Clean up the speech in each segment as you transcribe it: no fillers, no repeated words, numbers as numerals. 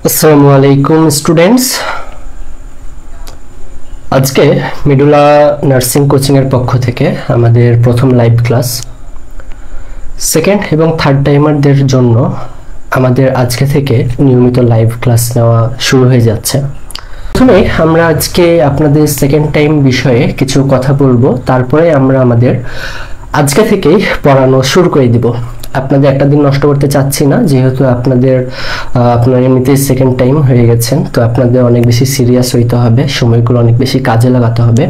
আসসালামু আলাইকুম স্টুডেন্টস। আজকে মিডুলা নার্সিং কোচিং এর পক্ষ থেকে আমাদের প্রথম লাইভ ক্লাস। সেকেন্ড এবং থার্ড টাইমারদের জন্য আমাদের আজকে থেকে নিয়মিত লাইভ ক্লাস নেওয়া শুরু হয়ে যাচ্ছে। প্রথমে আমরা আজকে আপনাদের সেকেন্ড টাইম বিষয়ে কিছু কথা বলবো, তারপরে আমরা আমাদের আজকে থেকেই পড়ানো শুরু করে দিব। আপনাদের একটা দিন নষ্ট করতে চাচ্ছি না, যেহেতু আপনারা এমনিতেই সেকেন্ড টাইম হয়ে গেছেন, তো আপনাদের অনেক বেশি সিরিয়াস হইতে হবে, সময়গুলো অনেক বেশি কাজে লাগাতে হবে।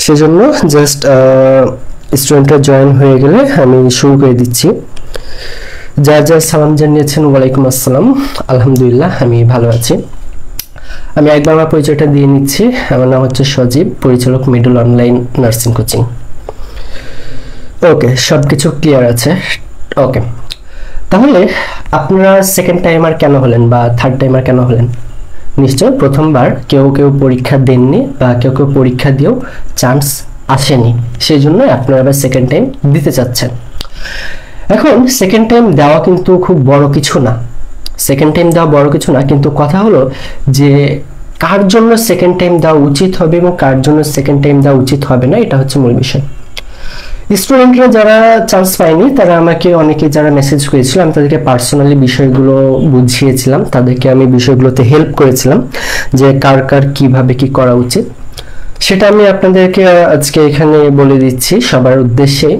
সেজন্য জাস্ট স্টুডেন্টরা জয়েন হয়ে গেলে আমি শুরু করে দিচ্ছি। যার যার সালাম জানিয়েছেন, ওয়ালাইকুম আসসালাম। আলহামদুলিল্লাহ, আমি ভালো আছি। আমি একবার আমার পরিচয়টা দিয়ে নিচ্ছি। আমার নাম হচ্ছে সজীব, পরিচালক মিডল অনলাইন নার্সিং কোচিং। ওকে, সবকিছু ক্লিয়ার আছে। ওকে, তাহলে আপনারা সেকেন্ড টাইমার কেন হলেন বা থার্ড টাইমার কেন হলেন? নিশ্চয় প্রথমবার কেউ কেউ পরীক্ষা দেননি বা কেউ কেউ পরীক্ষা দিয়েও চান্স আসেনি, সেই জন্য আপনারা আবার সেকেন্ড টাইম দিতে চাচ্ছেন। এখন সেকেন্ড টাইম দেওয়া কিন্তু খুব বড় কিছু না, সেকেন্ড টাইম দেওয়া বড় কিছু না, কিন্তু কথা হলো যে কার জন্য সেকেন্ড টাইম দেওয়া উচিত হবে এবং কার জন্য সেকেন্ড টাইম দেওয়া উচিত হবে না, এটা হচ্ছে মূল বিষয়। স্টুডেন্টরা যারা চান্স পায়নি তারা আমাকে অনেকে যারা মেসেজ করেছিল, আমি তাদেরকে পার্সোনালি বিষয়গুলো বুঝিয়েছিলাম, তাদেরকে আমি বিষয়গুলোতে হেল্প করেছিলাম যে কার কার কিভাবে কি করা উচিত। সেটা আমি আপনাদেরকে আজকে এখানে বলে দিচ্ছি সবার উদ্দেশ্যে,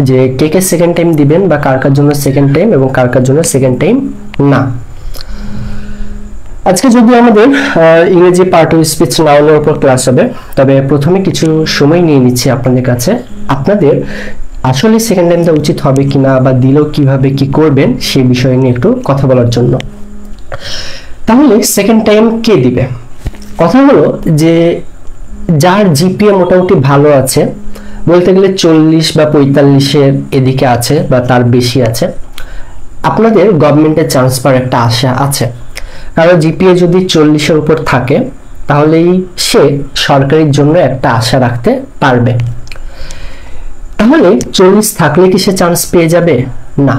যে কে কে সেকেন্ড টাইম দিবেন বা কার কার জন্য সেকেন্ড টাইম এবং কার কার জন্য সেকেন্ড টাইম না। আজকে যদি আমাদের ইংরেজি পার্ট অফ স্পিচ নাউনের উপর ক্লাস হবে, তবে প্রথমে কিছু সময় নিয়ে নিচ্ছি আপনাদের কাছে, আপনাদের আসলে সেকেন্ড টাইম দেওয়া উচিত হবে কিনা বা দিলেও কিভাবে কি করবেন সেই বিষয় নিয়ে একটু কথা বলার জন্য। তাহলে সেকেন্ড টাইম কে দিবে? কথা হলো যে যার জিপিএ মোটামুটি ভালো আছে, বলতে গেলে 40 বা 45-এর এদিকে আছে বা তার বেশি আছে, আপনাদের গভর্নমেন্টের চান্স পাওয়ার একটা আশা আছে। কারণ জিপিএ যদি 40-এর উপর থাকে তাহলেই সে সরকারির জন্য একটা আশা রাখতে পারবে। তাহলে 40 থাকলে কি সে চান্স পেয়ে যাবে? না।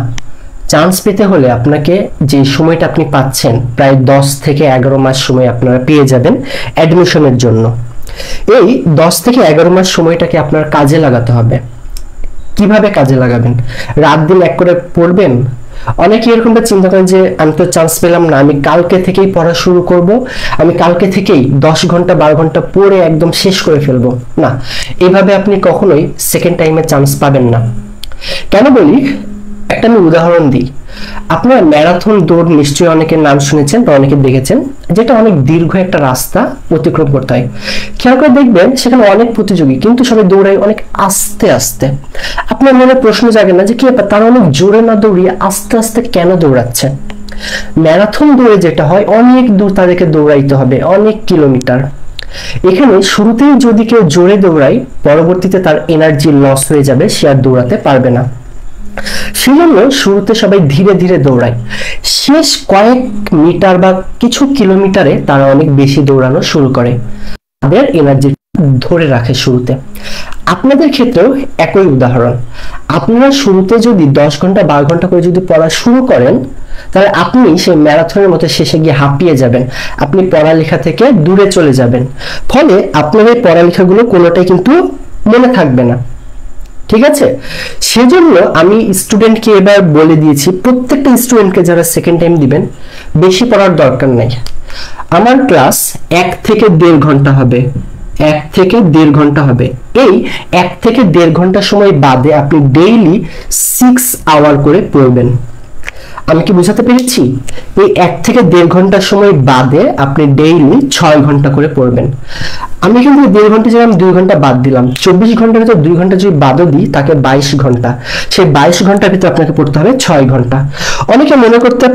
চান্স পেতে হলে আপনাকে যে সময়টা আপনি পাচ্ছেন, প্রায় 10 থেকে 11 মাস সময় আপনারা পেয়ে যাবেন অ্যাডমিশনের জন্য। এই 10 থেকে 11 মাস সময়টাকে আপনার কাজে লাগাতে হবে। কিভাবে কাজে লাগাবেন? রাত দিন এক করে পড়বেন? অনেকে এরকমটা চিন্তা করেন যে আমি তো চান্স পেলাম না, আমি কালকে থেকেই পড়া শুরু করব, আমি কালকে থেকেই 10 ঘন্টা 12 ঘন্টা পড়ে একদম শেষ করে ফেলবো। না, এভাবে আপনি কখনোই সেকেন্ড টাইমে চান্স পাবেন না। কেন বলি? একটা আমি উদাহরণ দিই। আপনারা ম্যারাথন দৌড় নিশ্চয়ই অনেকের নাম শুনেছেন বা অনেকে দেখেছেন, যেটা অনেক দীর্ঘ একটা রাস্তা অতিক্রম করতে হয়। খেয়াল করে দেখবেন সেখানে অনেক প্রতিযোগী, কিন্তু সবাই দৌড়ায় অনেক আস্তে আস্তে। আপনার মনে প্রশ্ন জাগে না যে কি ব্যাপার, তারা অনেক জোরে না দৌড়িয়ে আস্তে আস্তে কেন দৌড়াচ্ছে? ম্যারাথন দৌড়ে যেটা হয়, অনেক দূর তাদেরকে দৌড়াইতে হবে, অনেক কিলোমিটার। এখানে শুরুতেই যদি কেউ জোরে দৌড়ায়, পরবর্তীতে তার এনার্জি লস হয়ে যাবে, সে আর দৌড়াতে পারবে না। সেজন্য শুরুতে সবাই ধীরে ধীরে দৌড়ায়, শেষ কয়েক মিটার বা কিছু কিলোমিটারে তারা অনেক বেশি দৌড়ানো শুরু করে, তাদের এনার্জি ধরে রাখে শুরুতে। আপনাদের ক্ষেত্রেও একই উদাহরণ। আপনারা শুরুতে যদি 10 ঘন্টা 12 ঘন্টা করে যদি পড়া শুরু করেন, তাহলে আপনি সেই ম্যারাথনের মতো শেষে গিয়ে হাঁপিয়ে যাবেন, আপনি পড়ালেখা থেকে দূরে চলে যাবেন, ফলে আপনার এই পড়ালেখাগুলো কোনোটাই কিন্তু মনে থাকবে না। ঠিক আছে? সেজন্য আমি স্টুডেন্টকে এবার বলে দিয়েছি, প্রত্যেকটা স্টুডেন্টকে যারা সেকেন্ড টাইম দিবেন, বেশি পড়ার দরকার নাই। আমার ক্লাস 1 থেকে 1.5 ঘন্টা হবে, 1 থেকে 1.5 ঘন্টা হবে। এই 1 থেকে 1.5 ঘন্টা সময় বাদে আপনি ডেইলি 6 আওয়ার করে পড়বেন। আমি কি বুঝাতে পেরেছি? এই 1 থেকে 1.5 ঘন্টা সময় বাদে আপনি ডেইলি 6 ঘন্টা করে পড়বেন। আমি কিন্তু 1.5 ঘন্টা জায়গায় 2 ঘন্টা বাদ দিলাম, 24 ঘন্টার ভিতর 2 ঘন্টা যদি বাদও দিই, তাকে 22 ঘন্টা। সেই 22 ঘন্টার ভিতর আপনাকে পড়তে হবে 6 ঘন্টা। অনেকে মনে করতে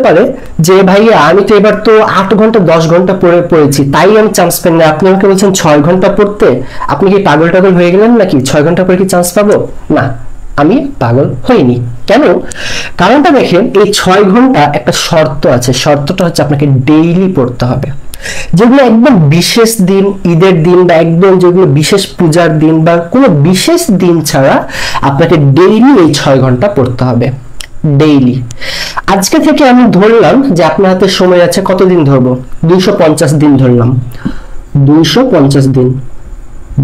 পারে যে ভাইয়া আমি তো এবার তো 8 ঘন্টা 10 ঘন্টা পড়েছি, তাই আমি চান্স পাই না। আপনি আমাকে বলছেন 6 ঘন্টা পড়তে, আপনি কি পাগল টাগল হয়ে গেলেন নাকি? 6 ঘন্টা পরে কি চান্স পাবো? না, আমি পাগল হইনি। কেন? কারণটা দেখেন, এই 6 ঘন্টা একটা শর্ত আছে, শর্তটা হচ্ছে আপনাকে ডেইলি পড়তে হবে। যেগুলো একদম বিশেষ দিন, ঈদের দিন বা একদম যেগুলো বিশেষ পূজার দিন বা কোনো বিশেষ দিন ছাড়া আপনাকে ডেইলি এই 6 ঘন্টা পড়তে হবে। ডেইলি। আজকে থেকে আমি ধরলাম যে আপনার হাতে সময় আছে, কতদিন ধরবো, 250 দিন ধরলাম, 250 দিন,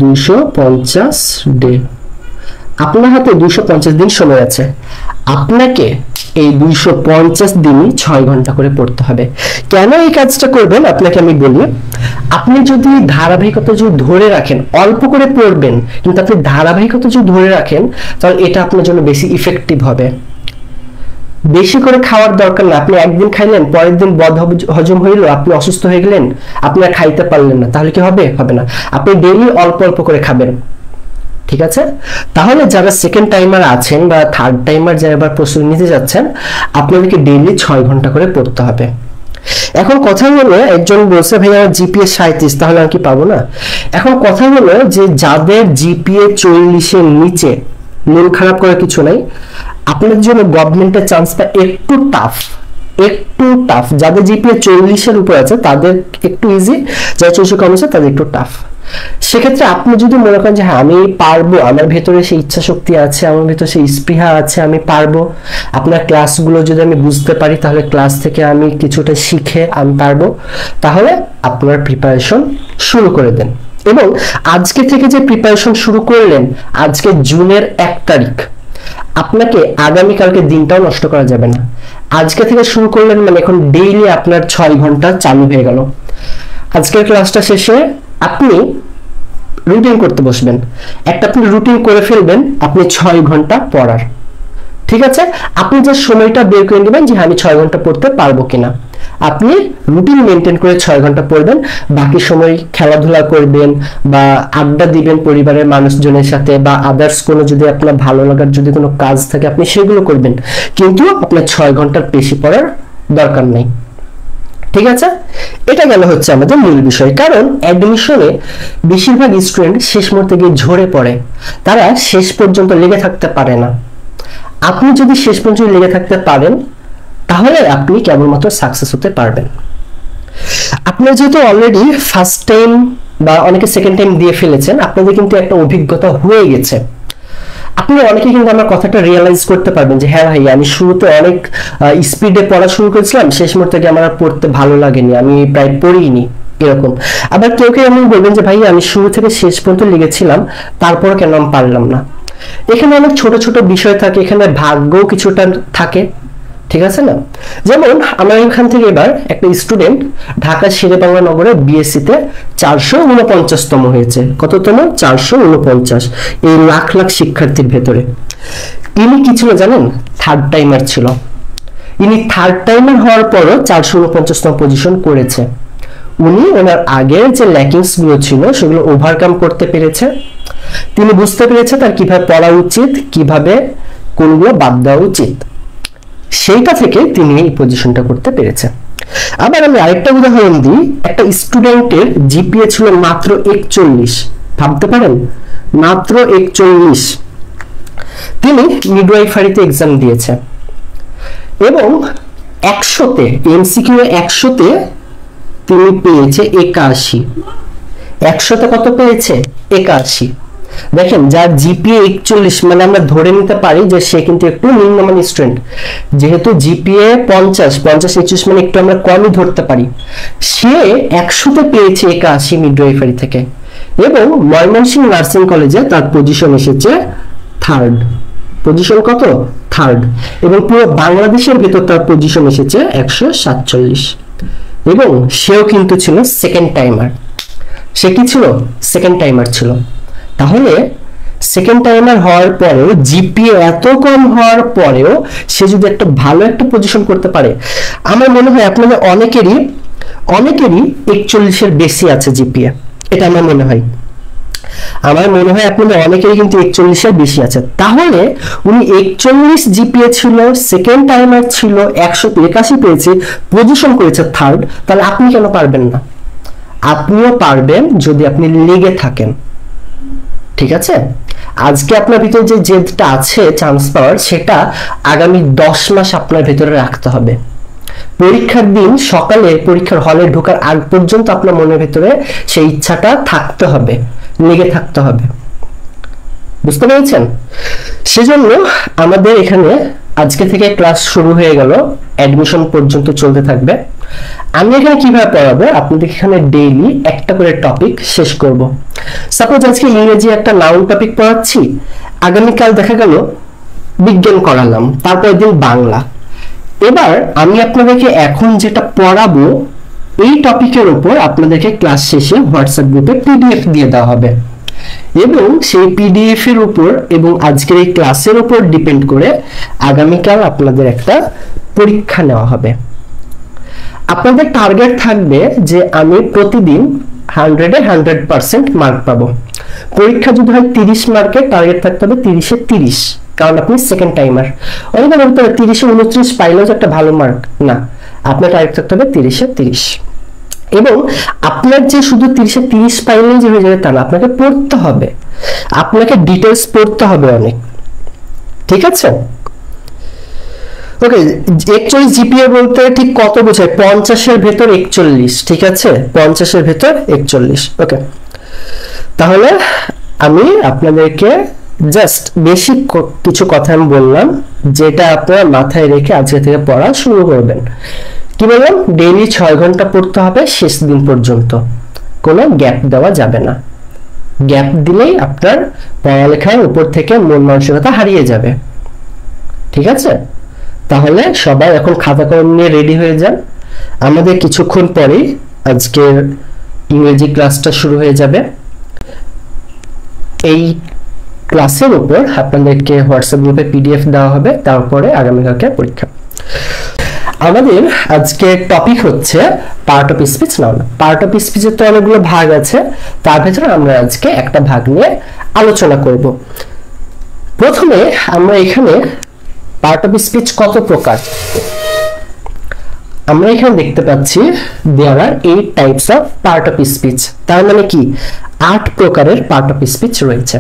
250 ডে। আপনার হাতে 250 দিন সময় আছে, আপনাকে এই 250 দিনই 6 ঘন্টা করে পড়তে হবে। কেন এই কাজটা করবেন আপনাকে আমি বলি। আপনি যদি ধারাবাহিকতা যদি ধরে রাখেন, অল্প করে পড়বেন কিন্তু আপনি ধারাবাহিকতা যদি ধরে রাখেন, তাহলে এটা আপনার জন্য বেশি ইফেক্টিভ হবে। বেশি করে খাওয়ার দরকার না, আপনি একদিন খাইলেন, পরের দিন বদ হজম হইল, আপনি অসুস্থ হয়ে গেলেন, আপনি আর খাইতে পারলেন না, তাহলে কি হবে? হবে না। আপনি ডেইলি অল্প অল্প করে খাবেন, ঠিক আছে? তাহলে যারা সেকেন্ড টাইমার আছেন বা থার্ড টাইমার যারা এবার প্রস্তুতি নিতে যাচ্ছেন, আপনাদেরকে ডেইলি 6 ঘন্টা করে পড়তে হবে। এখন কথা হলো, একজন বলছে ভাই আমার জিপিএ 37, তাহলে আমি কি পাবো না? এখন কথা হলো যে যাদের জিপিএ 40 এর নিচে, মন খারাপ করার কিছু নাই, আপনাদের জন্য গভর্নমেন্টের চান্সটা একটু টাফ, একটু টাফ। যাদের জিপিএ 40 এর উপর আছে তাদের একটু ইজি, যারা 40 কম আছে তাদের একটু টাফ। সেক্ষেত্রে আপনি যদি মনে করেন যে হ্যাঁ আমি পারবো, আমার ভেতরে সেই ইচ্ছা শক্তি আছে, আমার ভেতরে সেই স্পৃহা আছে, আমি পারবো, আপনার ক্লাসগুলো যদি আমি বুঝতে পারি, তাহলে ক্লাস থেকে আমি কিছুটা শিখে আমি পারবো, তাহলে আপনার প্রিপারেশন শুরু করে দেন। এবং আজকে থেকে যে প্রিপারেশন শুরু করলেন, আজকে জুনের 1 তারিখ, আপনাকে আগামীকালকে দিনটাও নষ্ট করা যাবে না। আজকে থেকে শুরু করলেন মানে এখন ডেইলি আপনার 6 ঘন্টা চালু হয়ে গেল। আজকের ক্লাসটা শেষে আপনি রুটিন করতে বসবেন, একটা আপনি রুটিন করে ফেলবেন, আপনি 6 ঘন্টা পড়ার, ঠিক আছে? আপনি যে সময়টা বের করে নেবেন যে আমি 6 ঘন্টা পড়তে পারবো কিনা, আপনি রুটিন মেনটেন করে 6 ঘন্টা পড়বেন। বাকি সময় খেলাধুলা করবেন বা আড্ডা দিবেন পরিবারের মানুষজনের সাথে, বা আদার্স কোনো যদি আপনার ভালো লাগার যদি কোনো কাজ থাকে আপনি সেগুলো করবেন, কিন্তু আপনার 6 ঘন্টার বেশি পড়ার দরকার নেই, ঠিক আছে? এটা গেল হচ্ছে আমাদের মূল বিষয়। কারণ অ্যাডমিশনে বেশিরভাগ স্টুডেন্ট শেষ মুহূর্তে গিয়ে ঝরে পড়ে, তারা শেষ পর্যন্ত লেগে থাকতে পারে না। আপনি যদি শেষ পর্যন্ত লেগে থাকতে পারেন, তাহলে আপনি কেবলমাত্র সাকসেস হতে পারবেন। আপনার যেহেতু অলরেডি ফার্স্ট টাইম বা অনেকে সেকেন্ড টাইম দিয়ে ফেলেছেন, আপনাদের কিন্তু একটা অভিজ্ঞতা হয়ে গেছে। আপনি অনেকে কিন্তু আমার কথাটা রিয়েলাইজ করতে পারবেন যে হ্যাঁ ভাই, আমি শুরুতে অনেক স্পিডে পড়া শুরু করেছিলাম, শেষ মুহূর্তে গিয়ে আমার পড়তে ভালো লাগেনি, আমি প্রায় পড়িনি, এরকম। আবার কেউ কেউ এমন বলবেন যে ভাই আমি শুরু থেকে শেষ পর্যন্ত লেগেছিলাম, তারপর কেন আমি পারলাম না। এখানে অনেক ছোট ছোট বিষয় থাকে, এখানে ভাগ্যও কিছুটা থাকে, ঠিক আছে না? যেমন আমার এখান থেকে এবার একটা স্টুডেন্ট ঢাকা শেরেবাংলা নগরে বিএসসি তে 449তম হয়েছে। কততম? 449, এই লাখ লাখ শিক্ষার্থীর ভেতরে। ইনি কি ছিল জানেন? থার্ড টাইমার ছিল। ইনি থার্ড টাইমার হওয়ার পরও 449তম পজিশন করেছে। উনি ওনার আগের যে ল্যাকিংস গুলো ছিল সেগুলো ওভারকাম করতে পেরেছে। তিনি বুঝতে পেরেছে তার কিভাবে পড়া উচিত, কিভাবে কোনগুলো বাদ দেওয়া উচিত, সেইটা থেকে তিনি এই পজিশনটা করতে পেরেছে। আবার আমি আরেকটা উদাহরণ দিই, একটা স্টুডেন্টের জিপিএ ছিল মাত্র 41, ভাবতে পারেন, মাত্র 41। তিনি মিডওয়াইফারিতে এক্সাম দিয়েছে এবং 100তে এমসিকিউ 100তে তিনি পেয়েছে 81। 100তে কত পেয়েছে? 81। দেখেন, যার জিপিএ 41, মানে আমরা ধরে নিতে পারি যে সে কিন্তু একটু নিম্নমানের স্টুডেন্ট। যেহেতু জিপিএ 50, 51 মানে একটু আমরা কমই ধরতে পারি। সে 100তে পেয়েছে 81 মিডওয়াইফারি থেকে, এবং ময়মনসিংহ নার্সিং কলেজে তার পজিশন এসেছে থার্ড। পজিশন কত? থার্ড। এবং পুরো বাংলাদেশের ভেতর তার পজিশন এসেছে 147, এবং সেও কিন্তু ছিল সেকেন্ড টাইমার। সে কি ছিল? সেকেন্ড টাইমার ছিল। তাহলে সেকেন্ড টাইমার হওয়ার পরেও, জিপিএ এত কম হওয়ার পরেও সে যদি একটা ভালো একটা পজিশন করতে পারে, আমার মনে হয় আপনাদের অনেকেরই 41-এর বেশি আছে জিপিএ। এটা আমার মনে হয় আপনাদের অনেকেরই কিন্তু 41-এর বেশি আছে। তাহলে উনি 41 জিপিএ ছিল, সেকেন্ড টাইমার ছিল, 181 পেয়েছে, পজিশন করেছে থার্ড। তাহলে আপনি কেন পারবেন না? আপনিও পারবেন যদি আপনি লেগে থাকেন, ঠিক আছে? আজকে আপনার ভিতরে যে জেদটা আছে চান্স পাওয়ার, সেটা আগামী 10 মাস আপনার ভিতরে রাখতে হবে। পরীক্ষার দিন সকালে পরীক্ষার হলে ঢোকার আগ পর্যন্ত আপনার মনের ভিতরে সেই ইচ্ছাটা থাকতে হবে, লেগে থাকতে হবে। বুঝতে পেরেছেন? সেজন্য আমাদের এখানে আজকে থেকে ক্লাস শুরু হয়ে গেল, অ্যাডমিশন পর্যন্ত চলতে থাকবে। আমি এখানে কিভাবে পড়াবো, আপনাদের এখানে ডেইলি একটা করে টপিক শেষ করব। সাপোজ আজকে ইংরেজি একটা নাউন টপিক পড়াচ্ছি, আগামীকাল দেখা গেল বিজ্ঞান করালাম, তারপরের দিন বাংলা। এবার আমি আপনাদেরকে এখন যেটা পড়াবো এই টপিকের উপর আপনাদেরকে ক্লাস শেষে হোয়াটসঅ্যাপ গ্রুপে পিডিএফ দিয়ে দেওয়া হবে, এবং সেই পিডিএফ এর উপর এবং আজকের এই ক্লাসের উপর ডিপেন্ড করে আগামীকাল আপনাদের একটা পরীক্ষা নেওয়া হবে। আপনাদের টার্গেট থাকবে যে আমি প্রতিদিন 100-এ 100% মার্ক পাবো। পরীক্ষা যদি হয় 30 মার্কের, টার্গেট থাকতে হবে 30-এ 30, কারণ আপনি সেকেন্ড টাইমার। অনেকে বলতে পারে 30-এ 29 পাইলেও একটা ভালো মার্ক, না, আপনার টার্গেট থাকতে হবে 30-এ 30। এবং আপনার যে শুধু 30-এ 30 পাইলেই যে হয়ে যাবে তা না, আপনাকে পড়তে হবে, আপনাকে ডিটেলস পড়তে হবে অনেক, ঠিক আছে? ওকে, 41 জিপিএ বলতে ঠিক কত বোঝায়? 50-এর ভেতর 41, ঠিক আছে? 50-এর ভেতর 41। ওকে, তাহলে আমি আপনাদেরকে জাস্ট বেসিক কিছু কথা আমি বললাম, যেটা আপনারা মাথায় রেখে আজকে থেকে পড়া শুরু করবেন। কি বললাম? ডেইলি 6 ঘন্টা পড়তে হবে শেষ দিন পর্যন্ত, কোনো গ্যাপ দেওয়া যাবে না। গ্যাপ দিলেই আপনার পড়ালেখার উপর থেকে মন মানসিকতা হারিয়ে যাবে, ঠিক আছে? তাহলে সবাই এখন খাতা কলম নিয়ে রেডি হয়ে যান। আমাদের কিছুক্ষণ পরেই আজকের ইংরেজি ক্লাসটা শুরু হয়ে যাবে। এই ক্লাসের উপর আপনাদেরকে হোয়াটসঅ্যাপ গ্রুপে পিডিএফ দেওয়া হবে, তারপরে আগামীকালকে পরীক্ষা। আমাদের আজকে টপিক হচ্ছে part of speech noun. Part of স্পিচের তো অনেকগুলো ভাগ আছে, তার ভেতরে আমরা আজকে একটা ভাগ নিয়ে আলোচনা করব। প্রথমে আমরা এখানে পার্ট অফ স্পিচ কত প্রকার, আমরা এখানে দেখতে পাচ্ছি দেয়ার আর 8 types of part of speech. তার মানে কি 8 প্রকারের পার্ট অফ স্পিচ রয়েছে।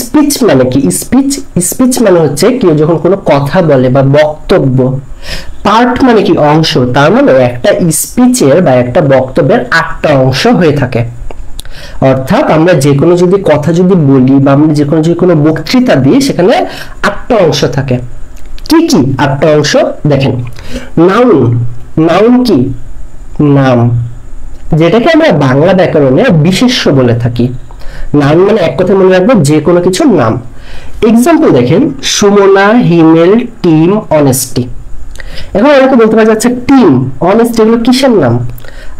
স্পিচ মানে কি? স্পিচ মানে হচ্ছে কেউ যখন কোনো কথা বলে বা বক্তব্য। পার্ট মানে কি? অংশ। তার মানে একটা স্পিচের বা একটা বক্তব্যের 8টা অংশ হয়ে থাকে। অর্থাৎ আমরা যে কোনো যদি কথা যদি বলি বা আমরা যে কোনো বক্তৃতা দিই, সেখানে 8টা অংশ থাকে। কি কি 8টা অংশ? দেখেন, নাউন। নাউন কি? নাম, যেটাকে আমরা বাংলা ব্যাকরণে বিশেষ্য বলে থাকি। নাউন মানে এক কথা মনে রাখবো, যে কোনো কিছুর নাম। এক্সাম্পল দেখেন, সুমনা, হিমেল, টিম, অনেস্টি। এখন অনেকে বলতে পারে যাচ্ছে টিম, অনেস্টি এগুলো কিসের নাম?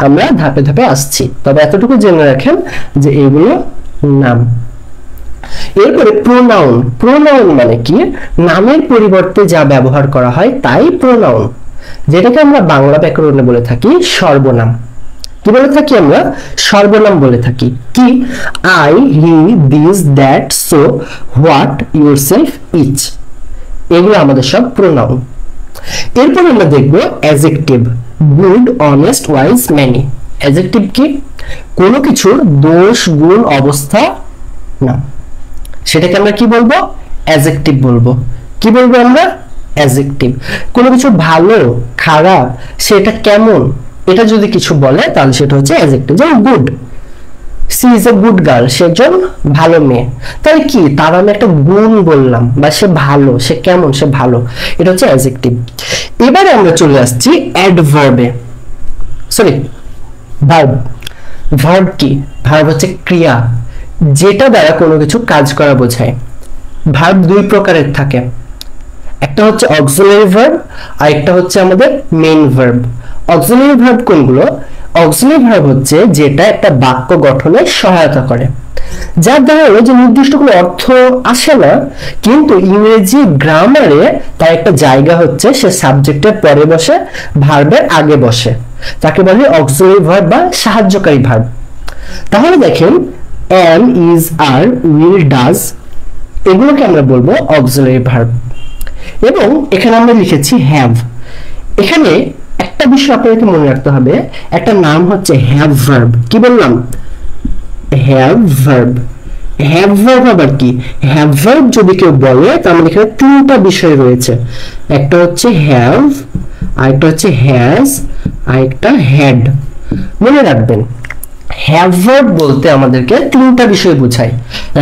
আমরা ধাপে ধাপে আসছি, তবে এতটুকু জেনে রাখেন যে এগুলো নাম। এরপরে প্রোনাউন। প্রোনাউন মানে কি? নামের পরিবর্তে যা ব্যবহার করা হয় তাই প্রোনাউন, যেটাকে আমরা বাংলা ব্যাকরণে বলে থাকি সর্বনাম। কি বলে থাকি আমরা? সর্বনাম বলে থাকি। কি? I, he, this, that, so, what, yourself, each, এগুলো আমাদের সব প্রোনাউন। এরপর আমরা দেখব adjective. Good, honest, wise, many. Adjective কি? কোনো কিছুর দোষ, গুণ, অবস্থা না, সেটাকে আমরা কি বলবো? অ্যাডজেক্টিভ বলবো। কি বলবো আমরা? অ্যাডজেক্টিভ। কোনো কিছু ভালো, খারাপ, সেটা কেমন, এটা যদি কিছু বলে তাহলে সেটা হচ্ছে অ্যাডজেক্টিভ। যেমন good, she is a good girl, সে একজন ভালো মেয়ে। তাহলে কি? তার আমি একটা গুণ বললাম, বা সে ভালো, সে কেমন, সে ভালো, এটা হচ্ছে অ্যাডজেক্টিভ। এবারে আমরা চলে আসছি অ্যাডভার্বে, সরি ভার্ব। ভার্ব কি? ভার্ব হচ্ছে ক্রিয়া, যেটা দ্বারা কোনো কিছু কাজ করা বোঝায়। ভার্ব 2 প্রকারের থাকে, একটা হচ্ছে অক্সিলারি ভার্ব আর একটা হচ্ছে আমাদের মেইন ভার্ব। অক্সিলারি ভার্ব কোনগুলো? অক্সিলারি ভার্ব হচ্ছে যেটা একটা বাক্য গঠনে সহায়তা করে, যার দ্বারা যে নির্দিষ্ট কোনো অর্থ আসে না, কিন্তু ইংরেজি গ্রামারে তার একটা জায়গা হচ্ছে, সে সাবজেক্টের পরে বসে, ভার্বের আগে বসে, তাকে বলে অক্সিলারি ভার্ব বা সাহায্যকারী ভার্ব। তাহলে দেখেন, am, is, are, will, does, এগুলোকে আমরা বলবো অক্সিলারি ভার্ব। এবং এখানে আমরা লিখেছি হ্যাভ। এখানে একটা বিষয় আপনাদেরকে মনে রাখতে হবে, একটা নাম হচ্ছে হ্যাভ ভার্ব। কি বললাম? Have verb. হ্যাভ ভার্ব আবার কি? হ্যাভ ভার্ব যদি কেউ বলে তাহলে এখানে 3টা বিষয় রয়েছে, একটা হচ্ছে হ্যাভ, আরেকটা হচ্ছে হ্যাজ, আরেকটা হ্যাড। মনে রাখবেন, হ্যাভ ভার্ব বলতে আমাদেরকে 3টা বিষয় বোঝায়,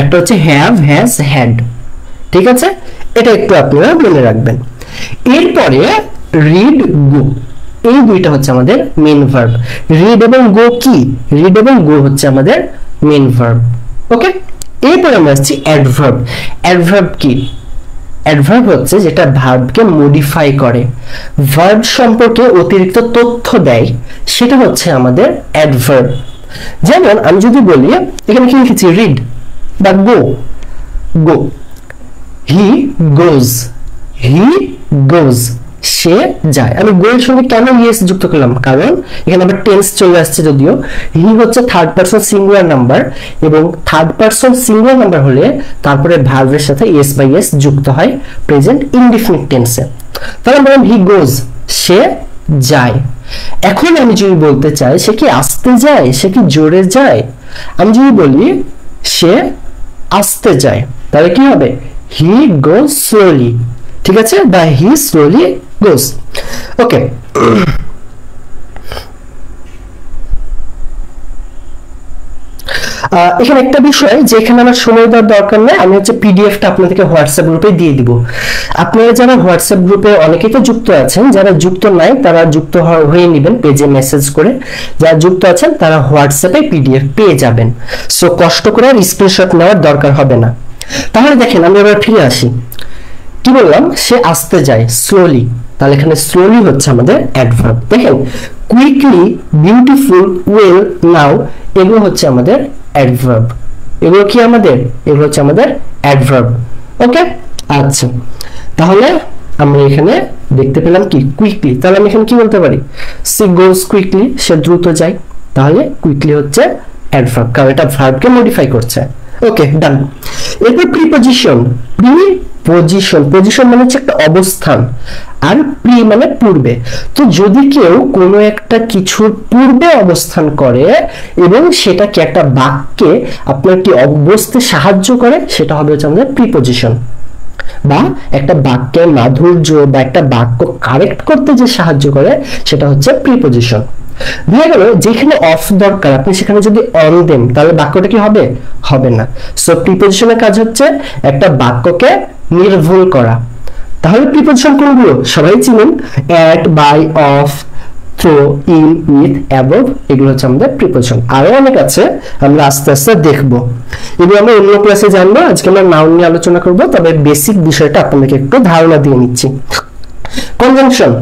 একটা হচ্ছে হ্যাভ, হ্যাজ, হ্যাড। ঠিক আছে, এটা একটু আপনারা মনে রাখবেন। এরপরে রিড গো, এই দুইটা হচ্ছে আমাদের মেন ভার্ব। রিড এবং গো কি? রিড এবং গো হচ্ছে আমাদের মেন ভার্ব। ওকে, এরপর আমরা আসছি অ্যাডভার্ব। অ্যাডভার্ব কি? অ্যাডভার্ব হচ্ছে যেটা ভার্বকে মডিফাই করে, ভার্ব সম্পর্কে অতিরিক্ত তথ্য দেয়, সেটা হচ্ছে আমাদের অ্যাডভার্ব। যেমন আমি যদি বলি, এখানে কি লিখেছি? রিড বা গো। গো, হি গোজ, হি গোজ, সে যায়। আমি গো এর সঙ্গে কেন ইয়েস যুক্ত করলাম? কারণ এখানে আবার টেন্স চলে আসছে। যদিও হি হচ্ছে থার্ড পারসন সিঙ্গুলার নাম্বার, এবং থার্ড পারসন সিঙ্গুলার নাম্বার হলে তারপরে ভার্বের সাথে এস বাই এস যুক্ত হয় প্রেজেন্ট ইনডিফিনিট টেন্সে। তাহলে বললাম হি গোজ, সে যায়। এখন আমি যদি বলতে চাই সে কি আসতে যায়, সে কি জোরে যায়, আমি যদি বলি সে আসতে যায়, তাহলে কি হবে? হি গোজ স্লোলি, ঠিক আছে, বা হি স্লোলি গোজ। ওকে, এখানে একটা বিষয় যে এখানে আমার সময় দেওয়ার দরকার নেই, আমি হচ্ছে পিডিএফটা আপনাদেরকে হোয়াটসঅ্যাপ গ্রুপে দিয়ে দিব। আপনারা যারা হোয়াটসঅ্যাপ গ্রুপে অনেকেই তো যুক্ত আছেন, যারা যুক্ত নাই তারা যুক্ত হয়ে নেবেন পেজে মেসেজ করে। যারা যুক্ত আছেন তারা হোয়াটসঅ্যাপে পিডিএফ পেয়ে যাবেন, সো কষ্ট করে আর স্ক্রিনশট নেওয়ার দরকার হবে না। তাহলে দেখেন আমি এবার ফিরে আসি, কি বললাম? সে আসতে যায় স্লোলি, তাহলে এখানে স্লোলি হচ্ছে আমাদের অ্যাডভার্ব। দেখেন কুইকলি, বিউটিফুল, ওয়েল, নাও, এগুলো হচ্ছে আমাদের অ্যাডভার্ব। এগুলো কি আমাদের? এগুলো হচ্ছে আমাদের অ্যাডভার্ব। ওকে, আচ্ছা, তাহলে আমরা এখানে দেখতে পেলাম কি? কুইকলি। তাহলে আমি এখানে কি বলতে পারি? সি গোজ কুইকলি, সে দ্রুত যায়। তাহলে কুইকলি হচ্ছে অ্যাডভার্ব, কারণ এটা ভার্বকে মডিফাই করছে। ওকে, ডান। এরপর প্রিপজিশন। প্রিপজিশন, পজিশন মানে হচ্ছে একটা অবস্থান, আর প্রি মানে পূর্বে। তো যদি কেউ কোনো একটা কিছুর পূর্বে অবস্থান করে এবং সেটাকে একটা বাক্যে আপনার কি অবস্থে সাহায্য করে, সেটা হবে হচ্ছে আমাদের প্রিপজিশন। বা একটা বাক্যের মাধুর্য বা একটা বাক্য কারেক্ট করতে যে সাহায্য করে, সেটা হচ্ছে প্রিপজিশন। দেখা গেল যেখানে অফ দরকার আপনি সেখানে যদি অন দেন, তাহলে বাক্যটা কি হবে? হবে না। সো প্রিপজিশনের কাজ হচ্ছে একটা বাক্যকে নির্ভুল করা। তাহলে প্রিপজিশন কোনগুলো? সবাই চিনেন, at, by, of, through, in, with, above, এগুলো হচ্ছে আমাদের প্রিপজিশন। আরো অনেক আছে, আমরা আস্তে আস্তে দেখবো, এগুলো আমরা অন্য ক্লাসে জানবো। আজকে আমরা নাউন নিয়ে আলোচনা করবো, তবে বেসিক বিষয়টা আপনাদেরকে একটু ধারণা দিয়ে নিচ্ছি। কনজাংশন।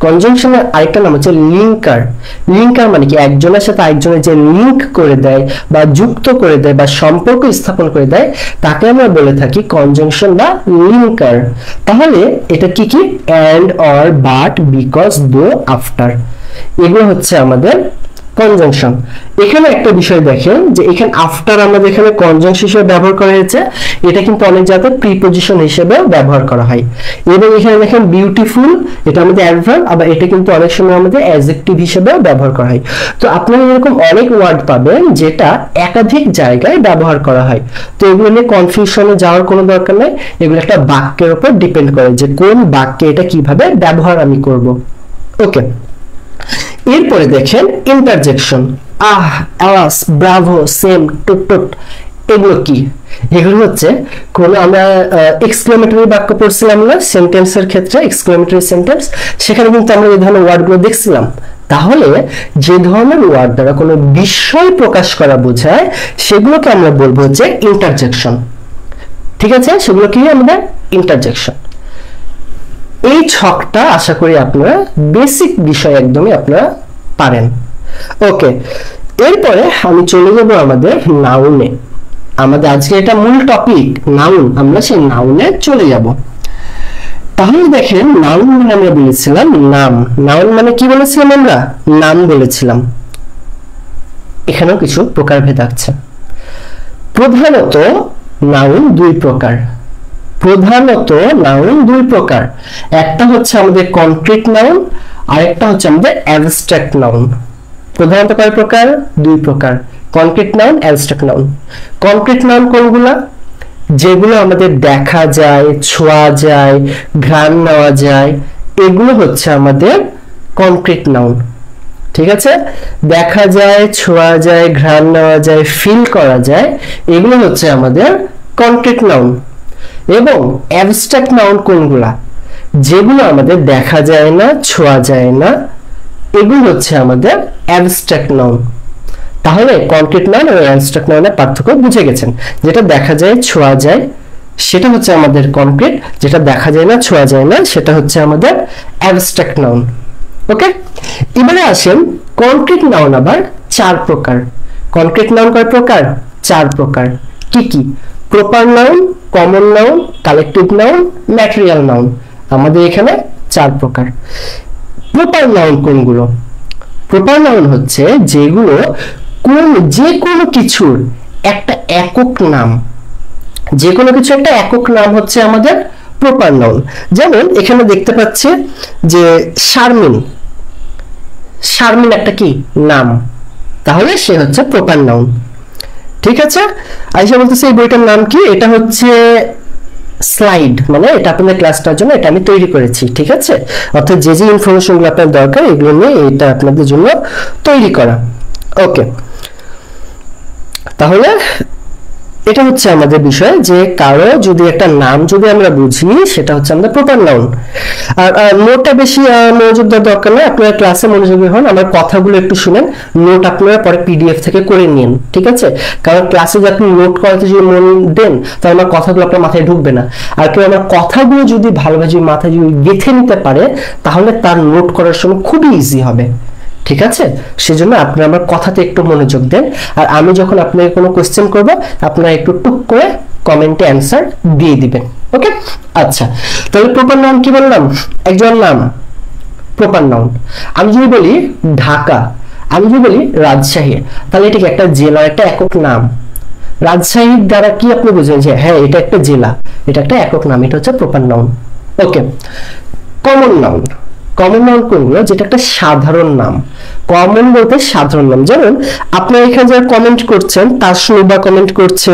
কনজাংশনের আরেকটা নাম হচ্ছে লিঙ্কার। লিঙ্কার মানে কি? একজনের সাথে আরেকজনের যে লিঙ্ক করে দেয় বা যুক্ত করে দেয় বা সম্পর্ক স্থাপন করে দেয়, তাকে আমরা বলে থাকি কনজাংশন বা লিঙ্কার। তাহলে এটা কি কি? অ্যান্ড, অর, বাট, বিকজ, দো, আফটার, এগুলো হচ্ছে আমাদের কনজাংশন। এখানে একটা বিষয় দেখেন যে এখানে আফটার আমাদের এখানে কনজাংশন হিসেবে ব্যবহার করা হয়েছে, এটা কিন্তু অনেক জায়গায় প্রিপজিশন হিসেবে ব্যবহার করা হয়। এবং এখানে দেখেন বিউটিফুল, এটা আমাদের অ্যাডভার্ব, আবার এটা কিন্তু অনেক সময় আমাদের অ্যাডজেক্টিভ হিসেবে ব্যবহার করা হয়। তো আপনারা এরকম অনেক ওয়ার্ড পাবেন যেটা একাধিক জায়গায় ব্যবহার করা হয়। তো এগুলো নিয়ে কনফিউশনে যাওয়ার কোনো দরকার নেই, এগুলো একটা বাক্যের উপর ডিপেন্ড করে যে কোন বাক্যে এটা কিভাবে ব্যবহার আমি করব। ওকে, এরপরে দেখেন ইন্টারজেকশন। আহ, আওয়াজ, ব্রাভো, সেম, টুট টুট, এগুলো কি? এগুলো হচ্ছে কোন আমরা এক্সক্লেমেটরি বাক্য পড়ছিলাম না সেন্টেন্সের ক্ষেত্রে, এক্সক্লেমেটরি সেন্টেন্স, সেখানে কিন্তু আমরা এই ধরনের ওয়ার্ডগুলো দেখছিলাম। তাহলে যে ধরনের ওয়ার্ড দ্বারা কোনো বিষয় প্রকাশ করা বোঝায়, সেগুলোকে আমরা বলবো হচ্ছে ইন্টারজেকশন। ঠিক আছে, সেগুলো কি আমাদের ইন্টারজেকশন। এই ছকটা আশা করি আপনারা বেসিক বিষয় একদমই আপনারা পারেন। ওকে, এরপরে আমি চলে যাব আমাদের নাউনে। আমাদের আজকে এটা মূল টপিক নাউন, আমরা সেই নাউনে চলে যাব। তাহলে দেখেন নাউন মানে আমরা বলেছিলাম নাম। নাউন মানে কি বলেছিলাম? আমরা নাম বলেছিলাম। এখানেও কিছু প্রকারভেদ আছে। প্রধানত নাউন দুই প্রকার। প্রধানত নাউন দুই প্রকার, একটা হচ্ছে আমাদের কনক্রিট নাউন, আর একটা হচ্ছে আমাদের অ্যাবস্ট্রাক্ট নাউন। প্রধানত কয় প্রকার? দুই প্রকার, concrete noun, abstract noun. Concrete noun কোনগুলা? যেগুলো আমাদের দেখা যায়, ছোঁয়া যায়, ঘ্রাণ নেওয়া যায়, এগুলো হচ্ছে আমাদের কনক্রিট নাউন। ঠিক আছে, দেখা যায়, ছোঁয়া যায়, ঘ্রাণ নেওয়া যায়, ফিল করা যায়, এগুলো হচ্ছে আমাদের কনক্রিট নাউন। এবং অ্যাবস্ট্রাক্ট নাউন কোনগুলা, যেগুলো আমাদের দেখা যায় না, ছোঁয়া যায় না, এগুলো হচ্ছে আমাদের অ্যাবস্ট্রাক্ট নাউন। তাহলে কনক্রিট নাউন এবং অ্যাবস্ট্রাক্ট নাউনের পার্থক্য বুঝে গেছেন। যেটা দেখা যায়, ছোঁয়া যায়, সেটা হচ্ছে আমাদের কনক্রিট, যেটা দেখা যায় না, ছোঁয়া যায় না, সেটা হচ্ছে আমাদের অ্যাবস্ট্রাক্ট নাউন। ওকে, এবারে আসেন কনক্রিট নাউন আবার 4 প্রকার। কনক্রিট নাউন কয় প্রকার? 4 প্রকার। কি কি? Proper noun, common noun, collective noun, material noun. আমাদের এখানে 4 প্রকার। প্রপার নাউন কোনগুলো? প্রপার নাউন হচ্ছে যেগুলো যে কোনো কিছুর একটা একক নাম, যে কোনো কিছু একটা একক নাম হচ্ছে আমাদের প্রপার নাউন। যেমন এখানে দেখতে পাচ্ছি যে শারমিন, শারমিন একটা কি নাম, তাহলে সে হচ্ছে প্রপার নাউন। ঠিক আছে, আয়েশা বলতেছে এই বইটার নাম কি? এটা হচ্ছে স্লাইড, মানে এটা আপনাদের ক্লাসটার জন্য এটা আমি তৈরি করেছি। ঠিক আছে, অর্থাৎ যে যে ইনফরমেশনগুলো আপনার দরকার এগুলো নিয়ে এটা আপনাদের জন্য তৈরি করা। ওকে, তাহলে এটা হচ্ছে আমাদের বিষয় যে কারো যদি একটা নাম যদি আমরা বুঝি সেটা হচ্ছে আমাদের প্রপার নাউন। আর নোটটা বেশি মনোযোগ দেওয়ার দরকার নেই, আপনারা ক্লাসে মনোযোগী হন, আমার কথাগুলো একটু শুনেন, নোট আপনারা পরে পিডিএফ থেকে করে নিন। ঠিক আছে, কারণ ক্লাসে যদি আপনি নোট করাতে যদি মন দেন তাহলে আমার কথাগুলো আপনার মাথায় ঢুকবে না। আর কেউ আমার কথাগুলো যদি ভালোভাবে যদি মাথায় যদি গেঁথে নিতে পারে তাহলে তার নোট করার সময় খুবই ইজি হবে। ঠিক আছে, সেজন্য আপনারা আমার কথাতে একটু মনোযোগ দেন, আর আমি যখন আপনাকে কোনো কোশ্চেন করব আপনারা একটু টুক করে কমেন্টে অ্যান্সার দিয়ে দিবেন। ওকে, আচ্ছা, তাহলে প্রপার নাউন কি বললাম? একজন নাম প্রপার নাউন। আমি যদি বলি ঢাকা, আমি যদি বলি রাজশাহী, তাহলে এটা কি একটা জেলার একটা একক নাম? রাজশাহীর দ্বারা কি আপনি বুঝবেন যে হ্যাঁ এটা একটা জেলা, এটা একটা একক নাম, এটা হচ্ছে প্রপার নাউন। ওকে, কমন নাউন। কমন নাউন কোনগুলো? যেটা একটা সাধারণ নাম। কমন বলতে সাধারণ নাম। যেমন আপনারা এখানে যারা কমেন্ট করছেন, তাসনুবা কমেন্ট করছে,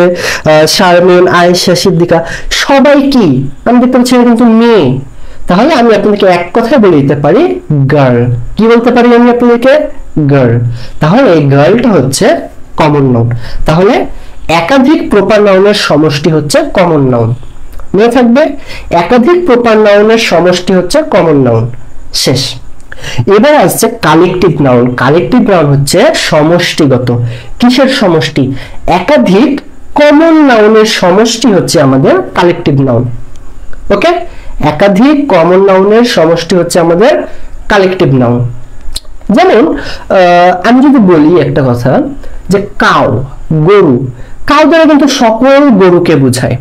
শারমিন, আয়েশা, সিদ্দিকা, সবাই কি আমি দেখতে পাচ্ছি কিন্তু মেয়ে। তাহলে আমি আপনাদেরকে এক কথায় বলে দিতে পারি গার্ল। কি বলতে পারি আমি আপনাদেরকে? গার্ল। তাহলে এই গার্লটা হচ্ছে কমন নাউন। তাহলে একাধিক প্রপার নাউনের সমষ্টি হচ্ছে কমন নাউন। মনে থাকবে, একাধিক প্রপার নাউনের সমষ্টি হচ্ছে কমন নাউন। শেষ। এবার আসছে কালেকটিভ নাউন। কালেকটিভ নাউন হচ্ছে সমষ্টিগত। কিসের সমষ্টি? একাধিক কমন নাউনের সমষ্টি হচ্ছে আমাদের কালেকটিভ নাউন। ওকে, একাধিক কমন নাউনের সমষ্টি হচ্ছে আমাদের কালেকটিভ নাউন। যেমন আমি যদি বলি একটা কথা যে কাউ, গরু, কাউ দ্বারা কিন্তু সকল গরুকে বোঝায়।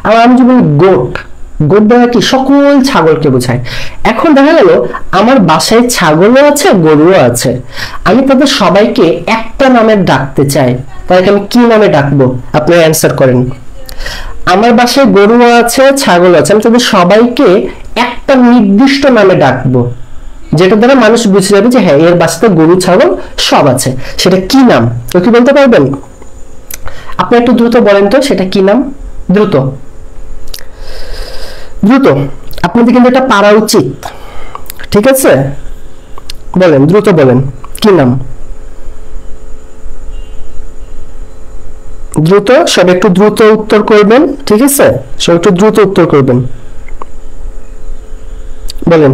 আর আমি যদি বলি গোট, গোট দ্বারা কি সকল ছাগলকে বোঝায়। এখন দেখা গেল আমার বাসায় ছাগলও আছে, গরুও আছে, আমি তাদের সবাইকে একটা নামে ডাকতে চাই, তাদেরকে আমি কি নামে ডাকবো? আপনারা অ্যান্সার করেন। আমার বাসায় গরুও আছে, ছাগল আছে, আমি তাদের সবাইকে একটা নির্দিষ্ট নামে ডাকবো, যেটা দ্বারা মানুষ বুঝে যাবে যে হ্যাঁ এর বাসাতে গরু ছাগল সব আছে। সেটা কি নাম? তো কি বলতে পারবেন? আপনি একটু দ্রুত বলেন তো সেটা কি নাম? দ্রুত দ্রুত, আপনাদের কিন্তু এটা পারা উচিত। ঠিক আছে, বলেন, দ্রুত বলেন কি নাম? দ্রুত, সব একটু দ্রুত উত্তর করবেন। ঠিক আছে, সব একটু দ্রুত উত্তর করবেন, বলেন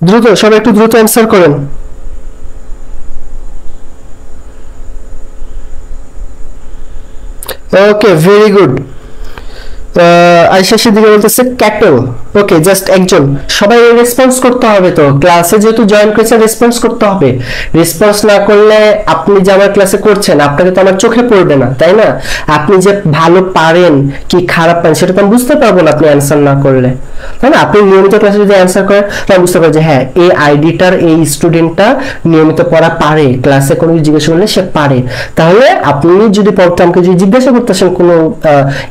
দ্রুত, সব একটু দ্রুত অ্যান্সার করেন। ওকে, ভেরি গুড। আয়েশা সিদ্দিকা বলতেছে ক্যাটল। ওকে, জাস্ট একজন, সবাই রেসপন্স করতে হবে। তো ক্লাসে যেহেতু জয়েন করেছেন রেসপন্স করতে হবে। রেসপন্স না করলে আপনি যে আমার ক্লাসে করছেন আপনাকে তো আমার চোখে পড়বে না, তাই না? আপনি যে ভালো পারেন কি খারাপ পারেন সেটা তো আমি বুঝতে পারবো না আপনি অ্যান্সার না করলে, তাই না? আপনি নিয়মিত ক্লাসে যদি অ্যান্সার করেন তাহলে বুঝতে পারবেন যে হ্যাঁ এই আইডিটার, এই স্টুডেন্টটা নিয়মিত পড়া পারে, ক্লাসে কোনো কিছু জিজ্ঞাসা করলে সে পারে। তাহলে আপনি যদি পড়তে আমাকে যদি জিজ্ঞাসা করতেছেন কোনো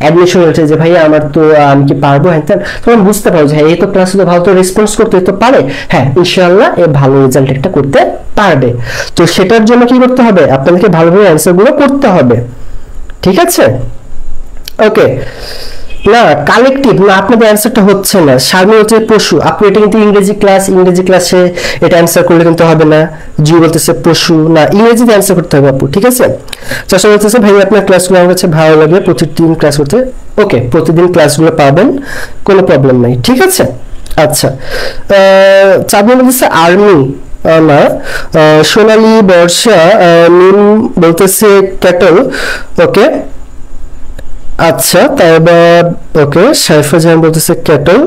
অ্যাডমিশন হয়েছে যে ভাইয়া আমার তো আমি কি পারবো, হ্যাঁ তখন বুঝতে পারবো যে হ্যাঁ এই তো ক্লাসে তো ভালো তো রেসপন্স করতে তো পারে, হ্যাঁ ইনশাআল্লাহ এ ভালো রেজাল্ট একটা করতে পারবে। তো সেটার জন্য কি করতে হবে? আপনাদেরকে ভালোভাবে অ্যান্সার গুলো করতে হবে। ঠিক আছে, ওকে। না কালেকটিভ না, আপনাদের অ্যান্সারটা হচ্ছে না। শারমিন হচ্ছে পশু, আপনি এটা কিন্তু ইংরেজি ক্লাসে এটা অ্যান্সার করলে কিন্তু হবে না। জি বলতেছে পশু, না ইংরেজিতে অ্যান্সার করতে হবে আপু, ঠিক আছে। চাষা বলতেছে ভাই আপনার ক্লাসগুলো আমার কাছে ভালো লাগে, প্রতিদিন ক্লাস করতে। ওকে, প্রতিদিন ক্লাসগুলো পাবেন, কোনো প্রবলেম নাই, ঠিক আছে। আচ্ছা, চাঁদনি বলতেছে আর্মি না, সোনালী বর্ষা মিম বলতেছে ক্যাটল। ওকে আচ্ছা, তারপর ওকে সাইফা জাহান বলতেছে ক্যাটল।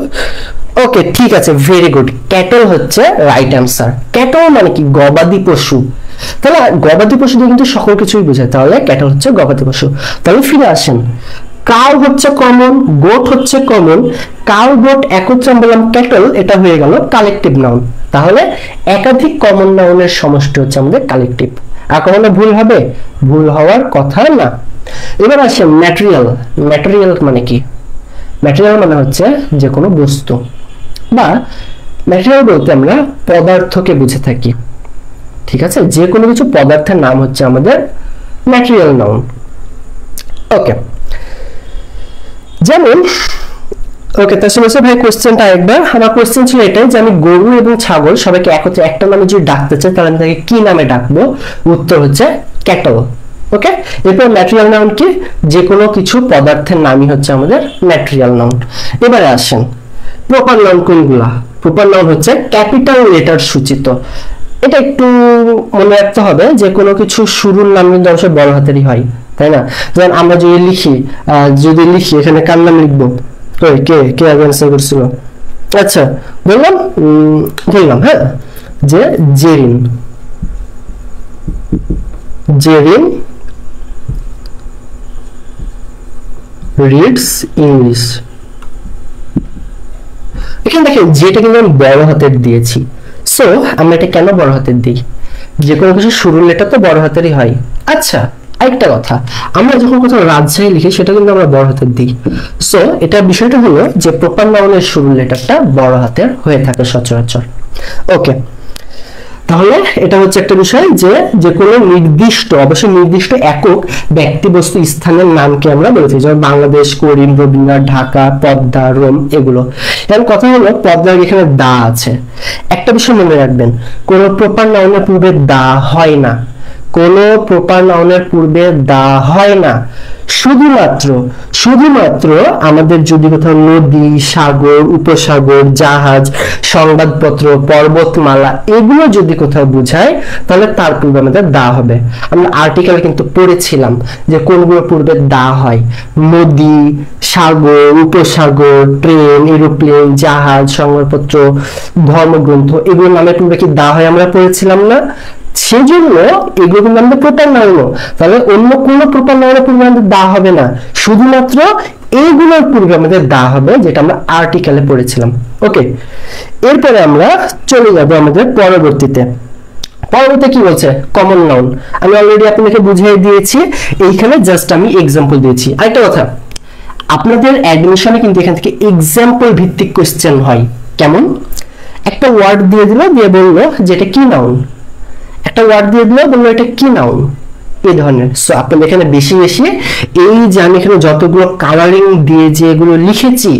ওকে ঠিক আছে, ভেরি গুড, ক্যাটল হচ্ছে রাইট অ্যান্সার। ক্যাটল মানে কি? গবাদি পশু। তাহলে গবাদি পশু দিয়ে কিন্তু সকল কিছুই বোঝায়, তাহলে ক্যাটল হচ্ছে গবাদি পশু। তাহলে ফিরে আসেন, কাউ হচ্ছে কমন, গোট হচ্ছে কমন, কাউ গোট একত্রে আমরা বললাম ক্যাটল, এটা হয়ে গেল কালেকটিভ নাউন। তাহলে একাধিক কমন নাউনের সমষ্টি হচ্ছে আমাদের কালেকটিভ। আর কখনো ভুল হবে? ভুল হওয়ার কথা না। এবার আসেন ম্যাটেরিয়াল। ম্যাটেরিয়াল মানে কি? ম্যাটেরিয়াল মানে হচ্ছে যে কোনো বস্তু, বা ম্যাটেরিয়াল বলতে আমরা পদার্থকে বুঝে থাকি, ঠিক আছে। যে কোনো কিছু পদার্থের নাম হচ্ছে আমাদের ম্যাটেরিয়াল নাউন। ওকে, যেমন ওকে তাহলে ভাই কোশ্চেনটা একবার, আমার কোশ্চেন ছিল এটাই যে আমি গরু এবং ছাগল সবাইকে একত্রে একটা নামে যদি ডাকতে চাই তাহলে আমি তাকে কি নামে ডাকবো? উত্তর হচ্ছে ক্যাটল। ওকে, এরপর ম্যাটেরিয়াল নাউন কি? যে কোনো কিছু পদার্থের নামই হচ্ছে আমাদের ম্যাটেরিয়াল নাউন। এবারে আসেন প্রপার নাউন কোনগুলা? প্রপার নাউন হচ্ছে ক্যাপিটাল লেটার সূচিত। এটা একটু মনে রাখতে হবে, যে কোনো কিছু শুরুর নাম কিন্তু অবশ্যই বড় হাতেরই হয়, তাই না? যেমন আমরা যদি লিখি এখানে কার নাম লিখবো? কে কে আগে অ্যান্সার করছিল? আচ্ছা বললাম হ্যাঁ, যে জেরিন। Zerin reads English. এখানে দেখেন যেটা কিন্তু আমি বড় হাতের দিয়েছি, সো আমরা এটা কেন বড় হাতের দিই? যে কোনো কিছু শুরুর লেটার তো বড় হাতেরই হয়। আচ্ছা, আরেকটা কথা, আমরা যখন কোথাও রাজশাহী লিখি সেটা কিন্তু আমরা বড় হাতের দিই। সো এটা বিষয়টা হলো যে প্রপার নাউনের শুরুর লেটারটা বড় হাতের হয়ে থাকে সচরাচর। ওকে, তাহলে এটা হচ্ছে একটা বিষয় যে যে কোনো নির্দিষ্ট, অবশ্যই নির্দিষ্ট একক ব্যক্তি বস্তু স্থানের নামকে আমরা বলেছি, যেমন বাংলাদেশ, করিম, রবীন্দ্রনাথ, ঢাকা, পদ্মা, রোম, এগুলো। এখন কথা হলো পদ্মার এখানে দা আছে। একটা বিষয় মনে রাখবেন, কোনো প্রপার নাউনের পূর্বে দা হয় না, কোনো প্রপার নাউনের পূর্বে দা হয় না। শুধুমাত্র আমাদের যদি কোথাও নদী, সাগর, উপসাগর, জাহাজ, সংবাদপত্র, পর্বতমালা এগুলো যদি কোথাও বোঝায় তাহলে তার পূর্বে আমাদের দা হবে। আমরা আর্টিকেল কিন্তু পড়েছিলাম যে কোনগুলো পূর্বে দা হয়। নদী, সাগর, উপসাগর, ট্রেন, এরোপ্লেন, জাহাজ, সংবাদপত্র, ধর্মগ্রন্থ এগুলোর নামের পূর্বে কি দা হয় আমরা পড়েছিলাম না? সেজন্য এগুলো কিন্তু আমাদের প্রপার নাউন। তাহলে অন্য কোনো প্রপার নাউনের পূর্বে আমাদের দা হবে না, শুধুমাত্র এইগুলোর পূর্বে আমাদের দা হবে, যেটা আমরা আর্টিকেলে পড়েছিলাম। ওকে, এরপরে আমরা চলে যাব আমাদের পরবর্তীতে কি বলছে? Common noun. আমি অলরেডি আপনাদেরকে বুঝিয়ে দিয়েছি, এইখানে জাস্ট আমি এক্সাম্পল দিয়েছি। আরেকটা কথা, আপনাদের অ্যাডমিশনে কিন্তু এখান থেকে এক্সাম্পল ভিত্তিক কোশ্চেন হয়। কেমন? একটা ওয়ার্ড দিয়ে দিল, দিয়ে বললো যেটা কি নাউন, একটা ওয়ার্ড দিয়ে দিল, বললো এটা কি নাউন, এই ধরনের। সো আপনাদের এখানে বেশি এই যে আমি এখানে যতগুলো কালারিং দিয়ে যে এগুলো লিখেছি,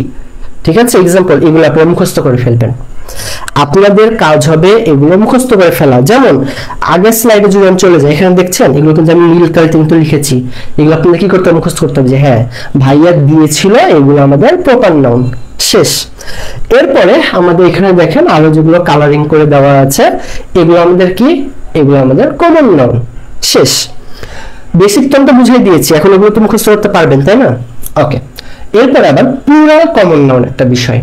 ঠিক আছে, এক্সাম্পল, এগুলো আপনারা মুখস্থ করে ফেলবেন। আপনাদের কাজ হবে এগুলো মুখস্থ করে ফেলা। যেমন আগের স্লাইডে যদি আমি চলে যাই, এখানে দেখছেন এগুলো কিন্তু আমি নীল কালিতে কিন্তু লিখেছি। এগুলো আপনাদের কি করতে হবে? মুখস্থ করতে হবে যে হ্যাঁ ভাইয়া দিয়েছিল এগুলো আমাদের প্রপার নাউন। শেষ। এরপরে আমাদের এখানে দেখেন আরো যেগুলো কালারিং করে দেওয়া আছে, এগুলো আমাদের কি? এগুলো আমাদের কমন নাউন। শেষ। বেসিক টার্মটা বুঝিয়ে দিয়েছি, এখন এগুলো তো মুখস্থ করতে পারবেন, তাই না? ওকে, এরপর আবার প্লুরাল কমন নাউন একটা বিষয়।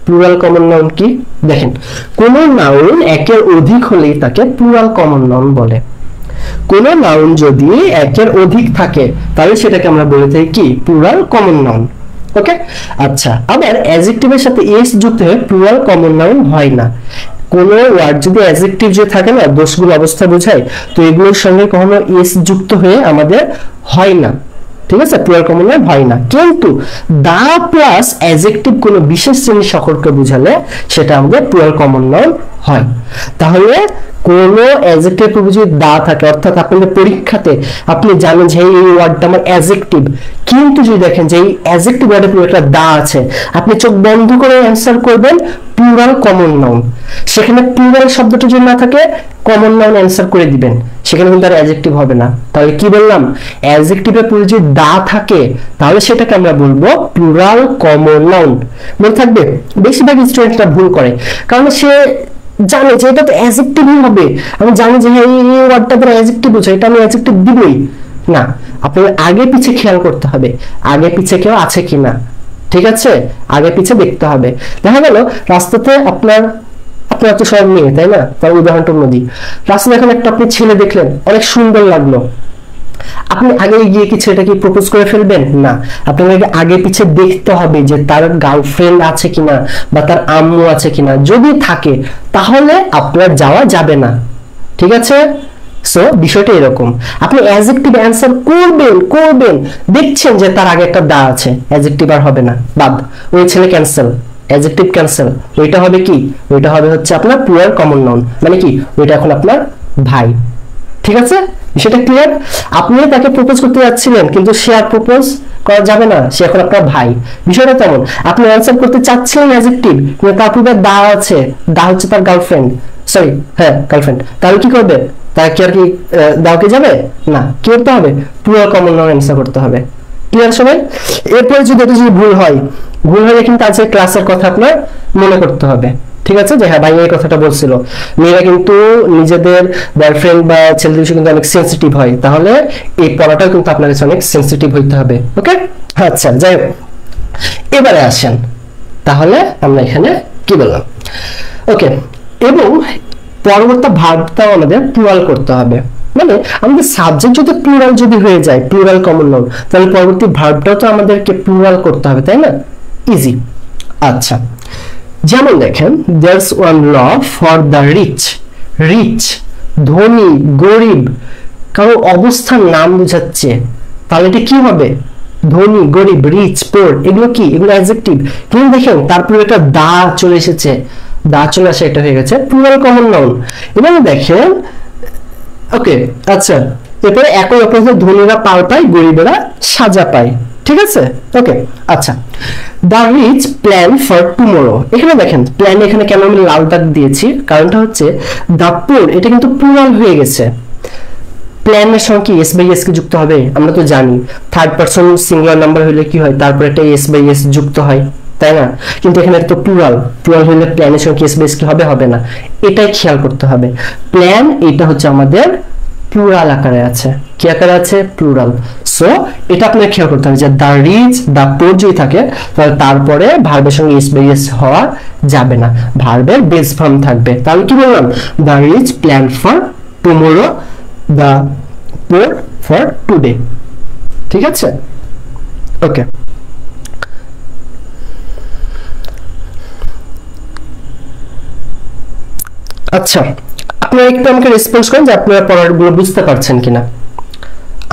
প্লুরাল কমন নাউন কি? দেখেন, কোন নাউন একের অধিক হলেই তাকে প্লুরাল কমন নাউন বলে। কোন নাউন যদি একের অধিক থাকে তাহলে সেটাকে আমরা বলে থাকি কি? Plural common noun. ওকে, আচ্ছা, আবার অ্যাডজেক্টিভের সাথে এস যুক্ত হয়ে প্লুরাল কমন নাউন হয় না। কোন ওয়ার্ড যদি অ্যাডজেক্টিভ যে থাকে না, দোষগুলো অবস্থা বোঝায়, তো এগুলোর সঙ্গে কখনো এস যুক্ত হয়ে আমাদের হয় না। ঠিক আছে, প্লুরাল কমন নাউন হয় না। কিন্তু দা প্লাস অ্যাডজেক্টিভ কোনো বিশেষ শ্রেণীর সকলকে বোঝালে সেটা আমাদের প্লুরাল কমন নাউন হয়। তাহলে কোন অ্যাডজেক্টিভ পূর্বে যদি দা থাকে, অর্থাৎ আপনাদের পরীক্ষাতে আপনি জানেন যে এই ওয়ার্ডটা আমার অ্যাডজেক্টিভ, কিন্তু যদি দেখেন যে এই অ্যাডজেক্টিভ ওয়ার্ডের পূর্বে একটা দা আছে, আপনি চোখ বন্ধ করে অ্যান্সার করবেন প্লুরাল কমন নাউন। সেখানে প্লুরাল শব্দটা যদি না থাকে কমন নাউন অ্যান্সার করে দিবেন, সেখানে কিন্তু আর অ্যাডজেক্টিভ হবে না। তাহলে কি বললাম, অ্যাডজেক্টিভের পূর্বে যদি দা থাকে তাহলে সেটাকে আমরা বলবো প্লুরাল কমন নাউন। মনে থাকবে, বেশিরভাগ স্টুডেন্টরা ভুল করে, কারণ সে জানে যে এটা তো অ্যাডজেক্টিভই হবে, আমি জানি যে এই ওয়ার্ডটা পুরো অ্যাডজেক্টিভ বোঝায়, এটা আমি অ্যাডজেক্টিভ দিবই না। আপনার আগে পিছে খেয়াল করতে হবে, আগে পিছে কেউ আছে কিনা, ঠিক আছে, আগে পিছে দেখতে হবে। দেখা গেল রাস্তাতে আপনার তো সব মেয়ে, তাই না, তার উদাহরণটা নদী, রাস্তাতে এখন একটা আপনি ছেলে দেখলেন, অনেক সুন্দর লাগলো, আপনি আগে গিয়ে কি ছেলেটাকে প্রপোজ করে ফেলবেন? না, আপনাকে আগে পিছে দেখতে হবে যে তার গার্লফ্রেন্ড আছে কিনা বা তার আম্মু আছে কিনা। যদি থাকে তাহলে আপনার যাওয়া যাবে না, ঠিক আছে। সো বিষয়টা এরকম, আপনি অ্যাডজেক্টিভ অ্যান্সার করবেন, দেখছেন যে তার আগে একটা দা আছে, অ্যাডজেক্টিভ আর হবে না, বাদ, ওই ছেলে ক্যান্সেল, অ্যাডজেক্টিভ ক্যান্সেল। ওইটা হবে কি, ওইটা হবে হচ্ছে আপনার প্লুরাল কমন নাউন, মানে কি, ওইটা এখন আপনার ভাই, ঠিক আছে। সেটা ক্লিয়ার? আপনি তাকে প্রপোজ করতে যাচ্ছিলেন কিন্তু সে আর প্রপোজ করা যাবে না, সে এখন আপনার ভাই। বিষয়টা তেমন, আপনি অ্যান্সার করতে চাচ্ছিলেন অ্যাডজেক্টিভ, কিন্তু তার পূর্বে দা আছে, দা হচ্ছে তার গার্লফ্রেন্ড, সরি হ্যাঁ গার্লফ্রেন্ড, তাহলে কি করবে, তার কি আর কি দাওকে যাবে না, কি করতে হবে, প্লুরাল কমন নাউন অ্যান্সার করতে হবে। ক্লিয়ার সবাই? এরপরে যদি এটা যদি ভুল হয় কিন্তু আজকের ক্লাসের কথা আপনার মনে করতে হবে, ঠিক আছে, যে হ্যাঁ ভাই এই কথাটা বলছিল। মেয়েরা কিন্তু নিজেদের বয়ফ্রেন্ড বা ছেলেদের বিষয়ে কিন্তু অনেক সেন্সিটিভ হয়, তাহলে এই পড়াটাও কিন্তু আপনার কাছে অনেক সেন্সিটিভ হইতে হবে। ওকে, আচ্ছা যাই হোক, এবারে আসেন তাহলে আমরা এখানে কি বললাম। ওকে, এবং পরবর্তী ভার্বটাও আমাদের প্লুরাল করতে হবে, মানে আমাদের সাবজেক্ট যদি প্লুরাল যদি হয়ে যায়, প্লুরাল কমন নাউন, তাহলে পরবর্তী ভার্বটাও তো আমাদেরকে প্লুরাল করতে হবে, তাই না? ইজি। আচ্ছা, যেমন দেখেন, there's one law for the rich, ধনী, গরিব, কারো অবস্থার নাম বোঝাচ্ছে, তাহলে এটা কি হবে, ধনী, গরিব, রিচ, পোর, এগুলো কি, এগুলো অ্যাডজেক্টিভ। কিন্তু দেখেন তারপরে একটা দা চলে এসেছে, দা চলে আসে, এটা হয়ে গেছে প্লুরাল কমন নাউন। এবং দেখেন, ওকে আচ্ছা, এরপরে একই অপরাধে ধনীরা পার পায়, গরিবেরা সাজা পায়, ঠিক আছে। ওকে আচ্ছা, the rich plan for tomorrow, এখানে দেখেন প্ল্যান এখানে কেন আমি লাল দাগ দিয়েছি, কারণটা হচ্ছে দ্য পোর এটা কিন্তু প্লুরাল হয়ে গেছে, প্ল্যানের সঙ্গে কি এস বাই এস কে যুক্ত হবে, আমরা তো জানি থার্ড পারসন সিঙ্গুলার নাম্বার হলে কি হয়, তারপরে একটা এস বাই এস যুক্ত হয়, তাই না? কিন্তু এখানে তো প্লুরাল হলে প্ল্যানের সঙ্গে এস বাই এস কি হবে না, এটাই খেয়াল করতে হবে। প্ল্যান এটা হচ্ছে আমাদের প্লুরাল আকারে আছে, কি আকারে আছে, প্লুরাল। সো এটা আপনাকে খেয়াল করতে হবে যে দ্য রিচ, দ্য পোর যদি থাকে তাহলে তারপরে ভার্বের সঙ্গে এস বাই এস হওয়া যাবে না, ভার্বের বেস ফর্ম থাকবে। তাহলে কি বললাম, the rich plan for tomorrow, the poor for today, ঠিক আছে। ওকে, আচ্ছা আপনারা একটু আমাকে রেসপন্স করেন যে আপনারা পড়াগুলো বুঝতে পারছেন কিনা,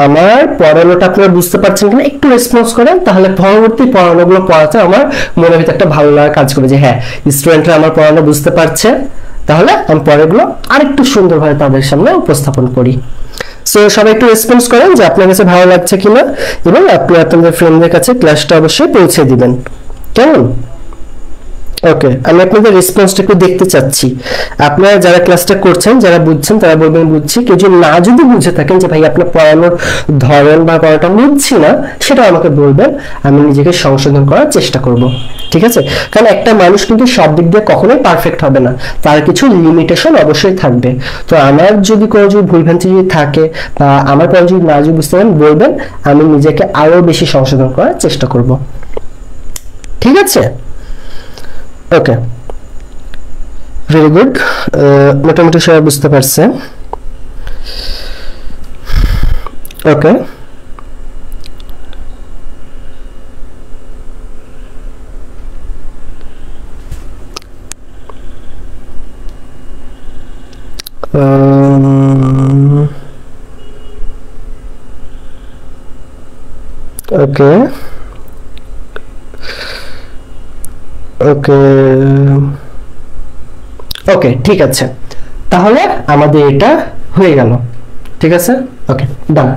আমার পড়ানোটা আপনারা বুঝতে পারছেন কিনা, একটু রেসপন্স করেন, তাহলে পরবর্তী পড়ানোগুলো পড়াতে আমার মনের ভিতরে একটা ভালো লাগা কাজ করে যে হ্যাঁ স্টুডেন্টরা আমার পড়ানো বুঝতে পারছে, তাহলে আমি পরেরগুলো আরেকটু সুন্দরভাবে তাদের সামনে উপস্থাপন করি। সো সবাই একটু রেসপন্স করেন যে আপনার কাছে ভালো লাগছে কিনা, এবং আপনি আপনাদের ফ্রেন্ডদের কাছে ক্লাসটা অবশ্যই পৌঁছে দিবেন, কেমন? ওকে, আমি আপনাদের রেসপন্সটা একটু দেখতে চাচ্ছি। আপনারা যারা ক্লাসটা করছেন, যারা বুঝছেন তারা বলবেন বুঝছি, কেউ যদি বুঝে থাকেন যে ভাই আপনার পড়ানোর ধরন বা পড়াটা বুঝছি না, সেটা আমাকে বলবেন, আমি নিজেকে সংশোধন করার চেষ্টা করব, ঠিক আছে। কারণ একটা মানুষ কিন্তু সব দিক দিয়ে কখনোই পারফেক্ট হবে না, তার কিছু লিমিটেশন অবশ্যই থাকবে। তো আমার যদি কোনো ভুলভ্রান্তি যদি থাকে বা আমার পড়া যদি না বুঝতে পারেন বলবেন, আমি নিজেকে আরো বেশি সংশোধন করার চেষ্টা করব, ঠিক আছে। ওকে, ভেরি গুড, মোটামুটি সবাই বুঝতে পারছে। ওকে, ওকে ওকে ওকে, ঠিক আছে, তাহলে আমাদের এটা হয়ে গেল, ঠিক আছে, ওকে ডান।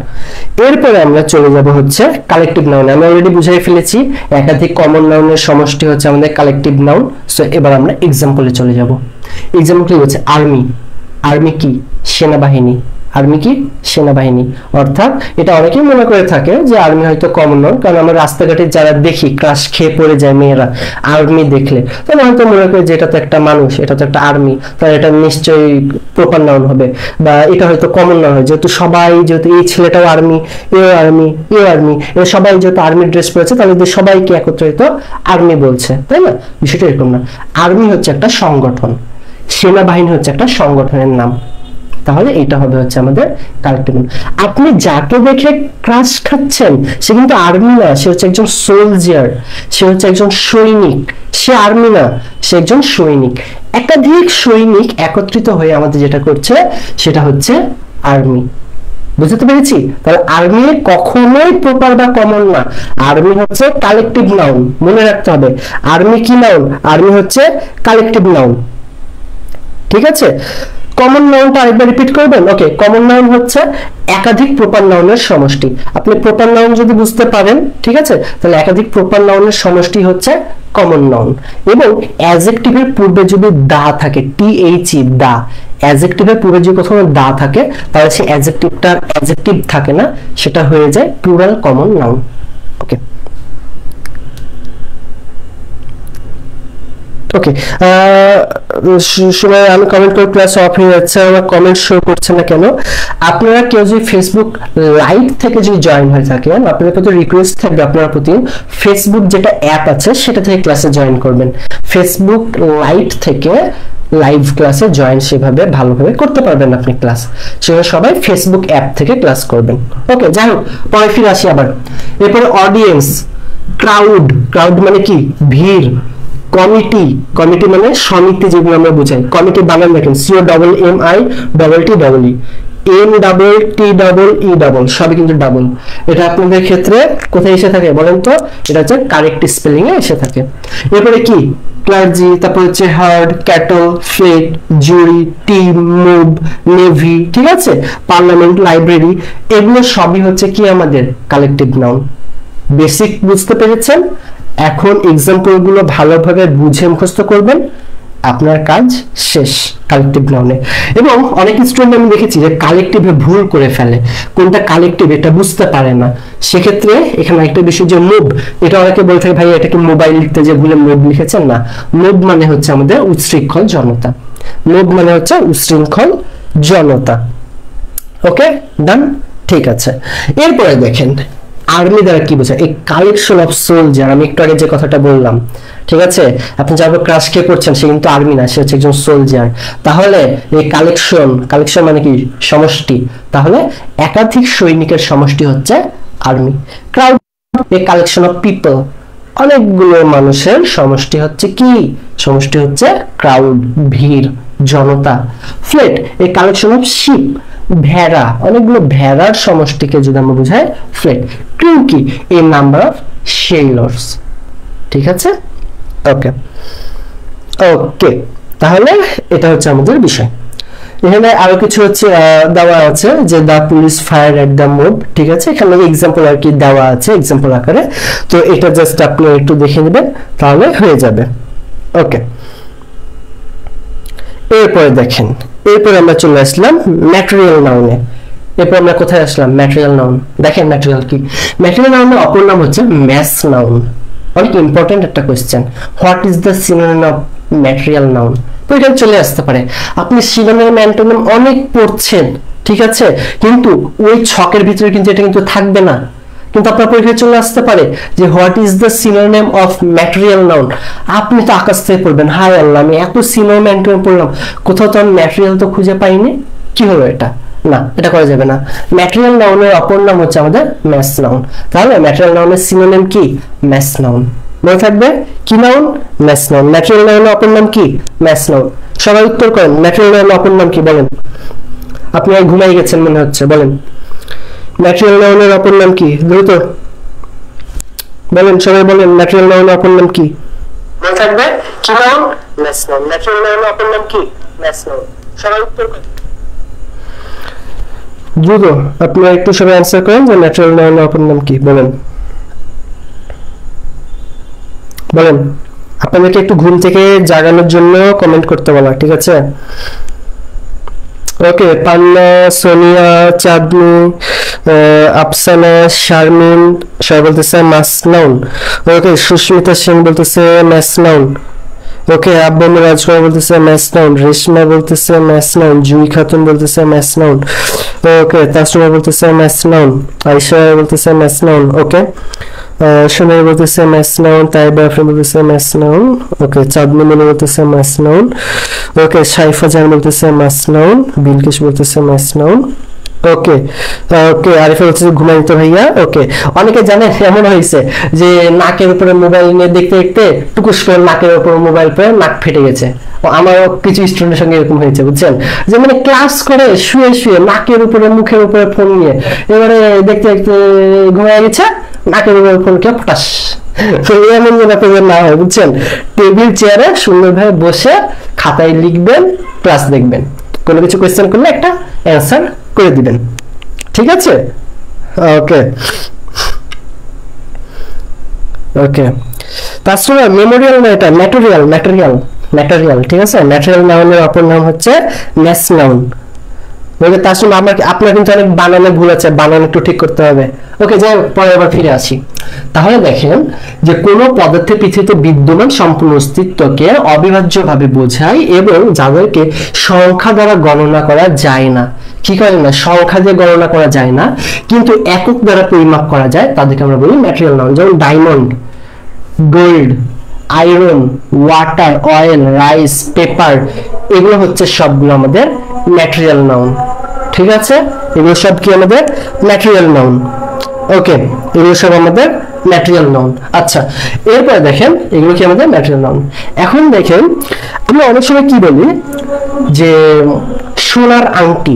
এরপরে আমরা চলে যাব হচ্ছে কালেকটিভ নাউন। আমি অলরেডি বুঝাই ফেলেছি একাধিক কমন নাউনের সমষ্টি হচ্ছে আমাদের কালেকটিভ নাউন। সো এবার আমরা এক্সাম্পলে চলে যাব। এক্সাম্পল হচ্ছে আর্মি। আর্মি কি? সেনাবাহিনী। আর্মি কি? সেনাবাহিনী। অর্থাৎ এটা অনেকেই মনে করে থাকে যে আর্মি হয়তো কমন নাউন, কারণ আমরা রাস্তাঘাটে যারা দেখি ক্রাশ খেয়ে পড়ে যায় মেয়েরা আর্মি দেখলে, তাহলে হয়তো মনে করে যে এটা তো একটা মানুষ, এটা তো একটা আর্মি, তাহলে এটা নিশ্চয়ই প্রপার নাউন হবে, বা এটা হয়তো কমন নাউন হয়, যেহেতু সবাই, যেহেতু এই ছেলেটাও আর্মি, এও আর্মি, এও আর্মি, এরা সবাই যেহেতু আর্মি ড্রেস পরেছে, তাহলে সবাইকে একত্রিত আর্মি বলছে, তাই না? বিষয়টা এরকম না। আর্মি হচ্ছে একটা সংগঠন, সেনাবাহিনী হচ্ছে একটা সংগঠনের নাম। তাহলে এটা হবে হচ্ছে আমাদের কালেকটিভ নাউন। আপনি যাকে দেখে ক্রাশ খাচ্ছেন সে কিন্তু আর্মি না, সে হচ্ছে একজন সোলজার, সে হচ্ছে একজন সৈনিক। সে আর্মি না, সে একজন সৈনিক। একাধিক সৈনিক একত্রিত হয়ে আমাদের যেটা করছে সেটা হচ্ছে আর্মি। বুঝতে পেরেছি? তাহলে আর্মি কখনোই প্রপার বা কমন না, আর্মি হচ্ছে কালেকটিভ নাউন। মনে রাখতে হবে আর্মি কি নাউন? আর্মি হচ্ছে কালেকটিভ নাউন, ঠিক আছে? কমন নাউনটা আরেকবার রিপিট করবেন। ওকে, কমন নাউন হচ্ছে একাধিক প্রপার নাউনের সমষ্টি। আপনি প্রপার নাউন যদি বুঝতে পারেন, ঠিক আছে, তাহলে একাধিক প্রপার নাউনের সমষ্টি হচ্ছে কমন নাউন। এবং অ্যাডজেক্টিভের পূর্বে যদি দা থাকে, টি-এইচ-ই, দা, অ্যাডজেক্টিভের পূর্বে যদি কোথাও দা থাকে, তাহলে সেই অ্যাডজেক্টিভটা অ্যাডজেক্টিভ থাকে না, সেটা হয়ে যায় প্লুরাল কমন নাউন। ওকে ওকে, সময় আমি কমেন্ট করে ক্লাস অফ হয়ে যাচ্ছে, আমার কমেন্ট শো করছে না কেন? আপনারা কেউ যদি ফেসবুক লাইভ থেকে যদি জয়েন হয়ে থাকেন, আপনাদের প্রতি রিকোয়েস্ট থাকবে আপনার প্রতি ফেসবুক যেটা অ্যাপ আছে সেটা থেকে ক্লাসে জয়েন করবেন। ফেসবুক লাইভ থেকে লাইভ ক্লাসে জয়েন সেভাবে ভালোভাবে করতে পারবেন আপনি ক্লাস, সেভাবে সবাই ফেসবুক অ্যাপ থেকে ক্লাস করবেন। ওকে, যাই হোক, পরে ফিরে আসি আবার। এরপরে অডিয়েন্স, ক্রাউড। ক্রাউড মানে কি? ভিড়। কমিটি, কমিটি মানে সমিতি, যেগুলো আমরা বুঝাই। কমিটি বানান দেখেন, COMMI MTTE, সবই কিন্তু ডাবল। এটা আপনাদের ক্ষেত্রে কোথায় এসে থাকে বলেন তো? এটা হচ্ছে কারেক্ট স্পেলিং এ এসে থাকে। এরপরে কি? ক্লার্জি, তারপর হচ্ছে হার্ড, ক্যাটল, ফ্লেট, জুরি, টিম, মুভ, নেভি, ঠিক আছে, পার্লামেন্ট, লাইব্রেরি, এগুলো সবই হচ্ছে কি আমাদের কালেকটিভ নাউন। বেসিক বুঝতে পেরেছেন? এখন এক্সাম্পল গুলো ভালোভাবে বুঝে মুখস্থ করবেন, আপনার কাজ শেষ কালেকটিভ নাউনে। এবং অনেক স্টুডেন্ট আমি দেখেছি যে কালেকটিভে ভুল করে ফেলে, কোনটা কালেকটিভ এটা বুঝতে পারে না। সেক্ষেত্রে এখানে একটা বিষয় যে মুভ, এটা অনেকে বলে থাকে ভাই এটা কি মোবাইল লিখতে যে ভুলে মুভ লিখেছেন? না, মুভ মানে হচ্ছে আমাদের উচ্ছৃঙ্খল জনতা। মুভ মানে হচ্ছে উচ্ছৃঙ্খল জনতা। ওকে ডান, ঠিক আছে। এরপরে দেখেন আর্মি দ্বারা কি বোঝায়? এই কালেকশন অফ সোলজার, আমি একটু আগে যে কথাটা বললাম, ঠিক আছে, আপনি যার ক্রাশ খেয়ে পড়ছেন সে কিন্তু আর্মি না, সে হচ্ছে একজন সোলজার। তাহলে এই কালেকশন, কালেকশন মানে কি? সমষ্টি। তাহলে একাধিক সৈনিকের সমষ্টি হচ্ছে আর্মি। ক্রাউড, এই কালেকশন অফ পিপল, অনেকগুলো মানুষের সমষ্টি হচ্ছে কি? সমষ্টি হচ্ছে ক্রাউড, ভিড়, জনতা। ফ্লেট, এই কালেকশন অফ শিপ, ভেড়া, অনেকগুলো ভেড়ার সমষ্টিকে যদি আমরা বুঝাই ফ্লেট। ক্রিউ কি? এ নাম্বার অফ সেলর্স, ঠিক আছে। ওকে ওকে, তাহলে এটা হচ্ছে আমাদের বিষয়। এখানে আরো কিছু হচ্ছে দেওয়া আছে যে দা পুলিশ ফায়ার এট দা মুভ, ঠিক আছে, এখানে এক্সাম্পল আর কি দেওয়া আছে এক্সাম্পল আকারে, তো এটা জাস্ট আপনি একটু দেখে নেবেন তাহলে হয়ে যাবে। ওকে, এরপরে দেখেন, এরপরে আমরা চলে আসলাম ম্যাটেরিয়াল নাউনে। এরপর আমরা কোথায় আসলাম? Material noun. দেখেন ম্যাটেরিয়াল কি? ম্যাটেরিয়াল নাউনের অপর নাম হচ্ছে ম্যাস নাউন। অনেক ইম্পর্টেন্ট একটা question, what is the synonym of material noun? তো এটা চলে আসতে পারে। আপনি সিনোনিম অ্যান্টোনিম অনেক পড়ছেন, ঠিক আছে, কিন্তু ওই ছকের ভিতরে কিন্তু এটা কিন্তু থাকবে না, কিন্তু আপনার পরীক্ষায় চলে আসতে পারে যে what is the synonym of material noun. আপনি তো আকাশ থেকে পড়বেন, হায় আল্লাহ আমি এত সিনোনিম অ্যান্টোনিম পড়লাম, কোথাও তো আমি ম্যাটেরিয়াল তো খুঁজে পাইনি, কি হলো এটা? না, এটা করা যাবে না। ম্যাটেরিয়াল নাউনের অপর নাম হচ্ছে আমাদের ম্যাস নাউন। তাহলে ম্যাটেরিয়াল নাউনের সিনোনিম কি? Mass noun. মনে থাকবে কি নাউন? Mass noun. ম্যাটেরিয়াল নাউনের অপর নাম কি? Mass noun. সবাই উত্তর করেন, ম্যাটেরিয়াল নাউনের অপর নাম কি বলেন? আপনি ঘুমাই গেছেন মনে হচ্ছে, বলেন ম্যাটেরিয়াল নাউনের অপর নাম কি? দ্রুত বলেন, সবাই বলেন, ন্যাচারাল নাউন অপর নাম কি? মনে থাকবে কি noun? Math noun. Natural noun অপর নাম কি? Math noun. সবাই উত্তর করেন দ্রুত, আপনারা একটু সবাই অ্যান্সার করেন যে ন্যাচারাল নাউন অপর নাম কি। বলেন বলেন, আপনাদেরকে একটু ঘুম থেকে জাগানোর জন্য কমেন্ট করতে বলা, ঠিক আছে? ওকে, পান্না, সোনিয়া, চাঁদনি, আফসানা, শারমিন সবাই বলতেছে মাসনাউন। ওকে, সুস্মিতা সেন বলতেছে ম্যাসনাউন। ওকে, আব্বাম রাজকুমার বলতেছে ম্যাসনাউন। রেশমা বলতেছে ম্যাসনাউন। জুই খাতুন বলতেছে ম্যাসনাউন। ওকে, তাসরিমা বলতেছে ম্যাসনাউন। আয়েশা বলতেছে ম্যাসনাউন। ওকে, সোনাই বলতেছে ম্যাসনাউন। তাইবা আফরিন বলতেছে ম্যাসনাউন। ওকে, চাঁদনি মনে বলতেছে ম্যাসনাউন। ওকে, সাইফা জান বলতেছে ম্যাসনাউন। বিলকিস বলতেছে ম্যাসনাউন। ওকে ওকে, আরিফা বলতেছে ঘুমাই তো ভাইয়া। ওকে, অনেকে জানেন এমন হয়েছে যে নাকের উপরে মোবাইল নিয়ে দেখতে দেখতে টুকুস করে নাকের উপরে মোবাইল পরে নাক ফেটে গেছে। আমারও কিছু স্টুডেন্টের সঙ্গে এরকম হয়েছে, বুঝছেন, যে মানে ক্লাস করে শুয়ে শুয়ে নাকের উপরে মুখের উপরে ফোন নিয়ে এবারে দেখতে দেখতে ঘুমায় গেছে, নাকের উপরে ফোন কে ফটাস। এমন যেন আপনাদের না হয়, বুঝছেন। টেবিল চেয়ারে সুন্দরভাবে বসে খাতায় লিখবেন, ক্লাস দেখবেন, কোনো কিছু কোয়েশ্চেন করলে একটা অ্যান্সার করে দিবেন, ঠিক আছে? ওকে ওকে, তাছাড়া মেমোরিয়াল না, এটা ম্যাটেরিয়াল। ম্যাটেরিয়াল ম্যাটেরিয়াল, ঠিক আছে? ম্যাটেরিয়াল নাউনের অপর নাম হচ্ছে ম্যাস নাউন। ওকে, তাছাড়া আপনার কিন্তু অনেক বানানে ভুল আছে, বানান একটু ঠিক করতে হবে। ওকে, যাই পরে আবার ফিরে আসি। তাহলে দেখেন যে কোন পদার্থের পৃথিবীতে বিদ্যমান সম্পূর্ণ অস্তিত্বকে অবিভাজ্যভাবে বোঝায় এবং যাদেরকে সংখ্যা দ্বারা গণনা করা যায় না। কি করে না? সংখ্যা দিয়ে গণনা করা যায় না, কিন্তু একক দ্বারা পরিমাপ করা যায়, তাদেরকে আমরা বলি ম্যাটেরিয়াল নাউন। যেমন diamond, gold, iron, water, oil, rice, paper, এগুলো হচ্ছে সবগুলো আমাদের ম্যাটেরিয়াল নাউন, ঠিক আছে? এগুলো সব কি আমাদের ম্যাটেরিয়াল নাউন। ওকে, এগুলো সব আমাদের ম্যাটেরিয়াল নাউন। আচ্ছা, এরপরে দেখেন এগুলো কি আমাদের ম্যাটেরিয়াল নাউন। এখন দেখেন আমরা অনেক সময় কি বলি যে সোনার আংটি,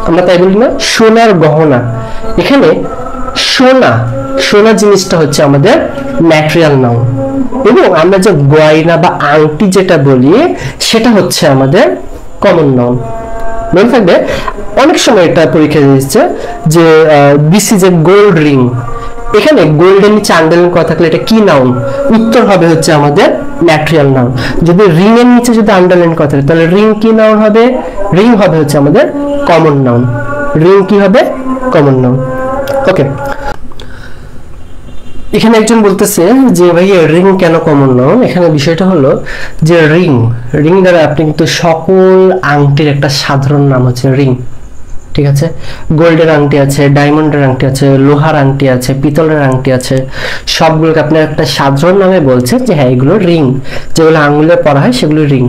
আমরা তাই বলি না? সোনার গহনা। এখানে সোনা, সোনা জিনিসটা হচ্ছে আমাদের ম্যাটেরিয়াল নাউন, এবং আমরা যে গয়না বা আংটি যেটা বলি সেটা হচ্ছে আমাদের কমন নাউন। মনে থাকবে, অনেক সময় এটা পরীক্ষা দিচ্ছে যে this is a gold ring. এখানে গোল্ডের নিচে আন্ডারলাইন করা থাকলে এটা কি নাউন? উত্তর হবে হচ্ছে আমাদের ম্যাটেরিয়াল নাউন। যদি রিং এর নিচে যদি আন্ডারলাইন করা থাকে তাহলে রিং কি নাউন হবে? রিং হবে হচ্ছে আমাদের কমন নাউন। রিং কি হবে? Common noun. ওকে, এখানে একজন বলতেছে যে ভাই রিং কেন কমন নাউন? এখানে বিষয়টা হলো যে রিং, রিং দ্বারা আপনি কিন্তু সকল আংটির একটা সাধারণ নাম হচ্ছে রিং, ঠিক আছে? গোল্ডের আংটি আছে, ডায়মন্ডের আংটি আছে, লোহার আংটি আছে, পিতলের আংটি আছে, সবগুলোকে আপনার একটা সাধারণ নামে বলছেন যে হ্যাঁ এগুলো রিং, যেগুলো আঙুলে পরা হয় সেগুলো রিং।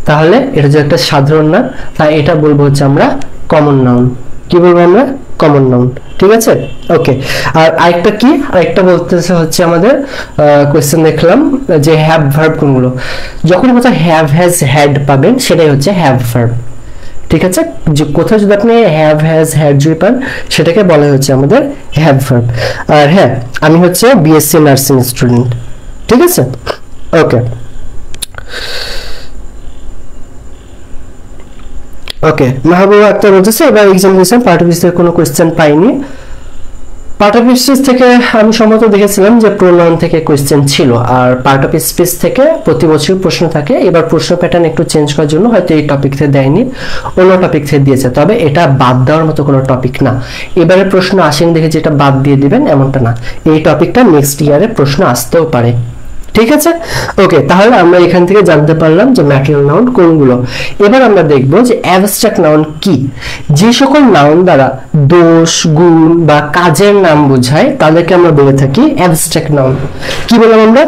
তাহলে এটা যে একটা সাধারণ নাম, তাই এটা বলবো হচ্ছে আমরা কমন নাউন। কি বলবো আমরা? কমন নাউন, ঠিক আছে? ওকে, আর আরেকটা কি, আরেকটা বলতেছে হচ্ছে আমাদের কোশ্চেন দেখলাম যে হ্যাভ ভার্ব কোনগুলো। যখন কোথাও হ্যাভ হ্যাজ হ্যাড পাবেন সেটাই হচ্ছে হ্যাভ ভার্ব, ঠিক আছে? যে কোথাও যদি আপনি হ্যাভ হ্যাজ হ্যাড যদি পান সেটাকে বলা হচ্ছে আমাদের হ্যাভ ভার্ব। আর হ্যাঁ, আমি হচ্ছে বিএসসি নার্সিং স্টুডেন্ট, ঠিক আছে? ওকে ওকে, মাহবুব আক্তার বলতেছে এবার এক্সাম দিয়েছেন, পার্ট অফ থেকে কোনো কোয়েশ্চেন পাইনি। পার্ট অফ স্পিচ থেকে আমি সম্ভবত দেখেছিলাম যে প্রোনাউন থেকে কোয়েশ্চেন ছিল, আর পার্ট অফ স্পিচ থেকে প্রতি বছর প্রশ্ন থাকে। এবার প্রশ্ন প্যাটার্ন একটু চেঞ্জ করার জন্য হয়তো এই টপিক থেকে দেয়নি, অন্য টপিক থেকে দিয়েছে, তবে এটা বাদ দেওয়ার মতো কোনো টপিক না। এবারে প্রশ্ন আসেনি দেখে যেটা বাদ দিয়ে দিবেন এমনটা না, এই টপিকটা নেক্সট ইয়ারে প্রশ্ন আসতেও পারে, ঠিক আছে? ওকে, তাহলে আমরা এখান থেকে জানতে পারলাম যে ম্যাটেরিয়াল নাউন কোনগুলো। এবার আমরা দেখব যে অ্যাবস্ট্রাক্ট নাউন কি। যে সকল নাউন দ্বারা দোষ, গুণ বা কাজের নাম বোঝায় তাদেরকে আমরা বলে থাকি অ্যাবস্ট্রাক্ট নাউন। কি বললাম আমরা?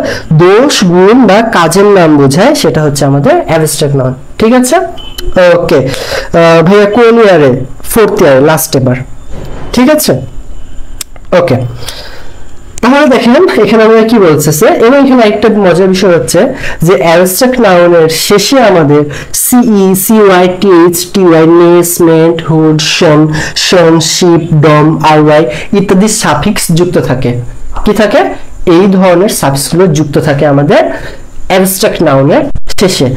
দোষ, গুণ বা কাজের নাম বোঝায়, সেটা হচ্ছে আমাদের অ্যাবস্ট্রাক্ট নাউন, ঠিক আছে? ওকে ভাইয়া, কোন ইয়ারে? 4th ইয়ারে, লাস্ট এবার, ঠিক আছে? ওকে, তাহলে দেখেন এখানে আমরা কি বলতেছে, এবং এখানে একটা মজার বিষয় হচ্ছে যে অ্যাবস্ট্রাক্ট নাউনের শেষে আমাদের CE, CY, TH, TY, ness, ment, hood, tion, tion, ship, dom, RY ইত্যাদি সাফিক্স যুক্ত থাকে। কি থাকে? এই ধরনের সাফিক্সগুলো যুক্ত থাকে আমাদের অ্যাবস্ট্রাক্ট নাউনের শেষে।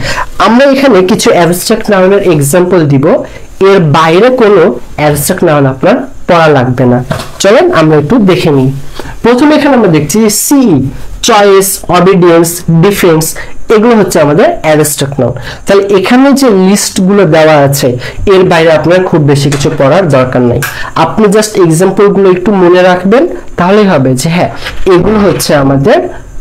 আমরা এখানে কিছু অ্যাবস্ট্রাক্ট নাউনের এক্সাম্পল দিব, এর বাইরে কোনো অ্যাবস্ট্রাক্ট নাউন আপনার পড়া লাগবে না। চলেন আমরা একটু দেখে নিই। প্রথমে এখানে আমরা দেখছি সি, চয়েস, অবিডিয়েন্স, ডিফেন্স, এগুলো হচ্ছে আমাদের অ্যাবস্ট্রাক্ট নাউন। তাহলে এখানে যে লিস্টগুলো দেওয়া আছে এর বাইরে আপনার খুব বেশি কিছু পড়ার দরকার নাই, আপনি জাস্ট এক্সাম্পলগুলো একটু মনে রাখবেন, তাহলেই হবে যে হ্যাঁ এগুলো হচ্ছে আমাদের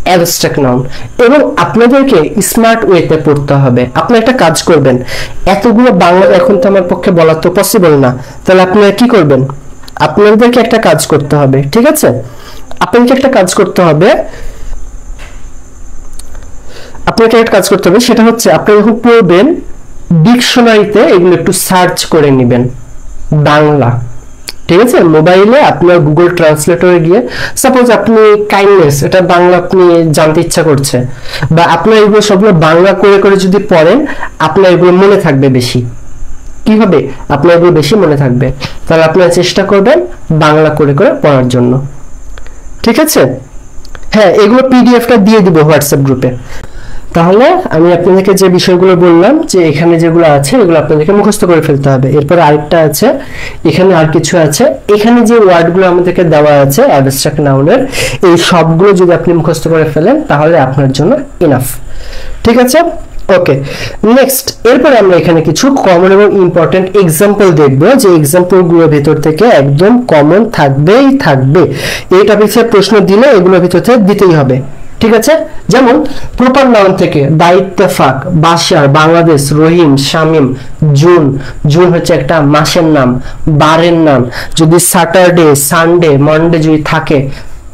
অ্যাবস্ট্রাক্ট নাউন। এবং আপনাদেরকে স্মার্ট ওয়েতে পড়তে হবে। আপনি একটা কাজ করবেন, এতগুলো বাংলা এখন তো আমার পক্ষে বলা তো পসিবল না, তাহলে আপনারা কি করবেন, আপনাদেরকে একটা কাজ করতে হবে, ঠিক আছে? আপনাকে একটা কাজ করতে হবে, সেটা হচ্ছে আপনি যখন পড়বেন ডিকশনারিতে এগুলো একটু সার্চ করে নেবেন বাংলা, ঠিক আছে? মোবাইলে আপনার গুগল ট্রান্সলেটরে গিয়ে সাপোজ আপনি কাইন্ডনেস, এটা বাংলা আপনি জানতে ইচ্ছা করছে, বা আপনার এগুলো সবগুলো বাংলা করে করে যদি পড়েন আপনার এগুলো মনে থাকবে বেশি। কি হবে, আপনার এগুলো বেশি মনে থাকবে। তাহলে আপনারা চেষ্টা করবেন বাংলা করে করে পড়ার জন্য, ঠিক আছে? হ্যাঁ, এগুলো পিডিএফটা দিয়ে দিব হোয়াটসঅ্যাপ গ্রুপে। তাহলে আমি আপনাদেরকে যে বিষয়গুলো বললাম যে এখানে যেগুলো আছে এগুলো আপনাদেরকে মুখস্থ করে ফেলতে হবে। এরপর আরেকটা আছে, এখানে আর কিছু আছে, এখানে যে ওয়ার্ডগুলো আমাদেরকে দেওয়া আছে অ্যাবস্ট্রাক্ট নাউনের, এই সবগুলো যদি আপনি মুখস্থ করে ফেলেন তাহলে আপনার জন্য ইনাফ, ঠিক আছে? ওকে, নেক্সট এরপরে আমরা এখানে কিছু কমন এবং ইম্পর্টেন্ট এক্সাম্পল দেখব, যে এক্সাম্পলগুলোর ভিতর থেকে একদম কমন থাকবেই থাকবে। এই টপিকসের প্রশ্ন দিলে এগুলোর ভিতর থেকে দিতেই হবে, ঠিক আছে? যেমন প্রপার নাউন থেকে দায়িত্তেফাক, বাশার, বাংলাদেশ, রহিম, শামিম, জুন, জুন হচ্ছে একটা মাসের নাম, বারের নাম, যদি স্যাটারডে, সানডে, মন্ডে যদি থাকে,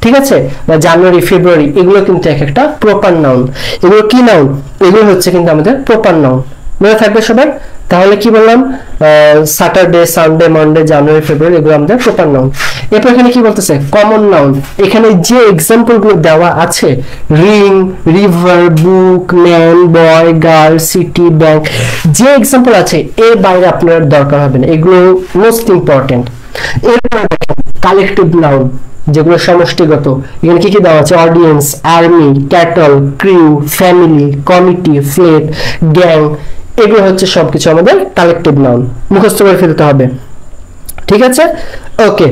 ঠিক আছে, বা জানুয়ারি, ফেব্রুয়ারি, এগুলো কিন্তু এক একটা প্রপার নাউন। এগুলো কি নাউন? এগুলো হচ্ছে কিন্তু আমাদের প্রপার নাউন। মনে থাকবে সবার? তাহলে কি বললাম, স্যাটারডে, সানডে, মন্ডে, জানুয়ারি, ফেব্রুয়ারি, এগুলো আমাদের প্রপার নাউন। এরপর এখানে কি বলতেছে, কমন নাউন। এখানে যে এক্সাম্পল গুলো দেওয়া আছে, রিং, রিভার, বুক, ম্যান, বয়, গার্ল, সিটি, ব্যাংক, যে এক্সাম্পল আছে এর বাইরে আপনার দরকার হবে না, এগুলো মোস্ট ইম্পর্টেন্ট। এরপর দেখেন কালেকটিভ নাউন, যেগুলো সমষ্টিগত। এখানে কি কি দেওয়া আছে, audience, army, cattle, crew, family, committee, flat, gang, এগুলো হচ্ছে সবকিছু আমাদের কালেকটিভ নাউন, মুখস্থ করে ফেলতে হবে, ঠিক আছে? ওকে,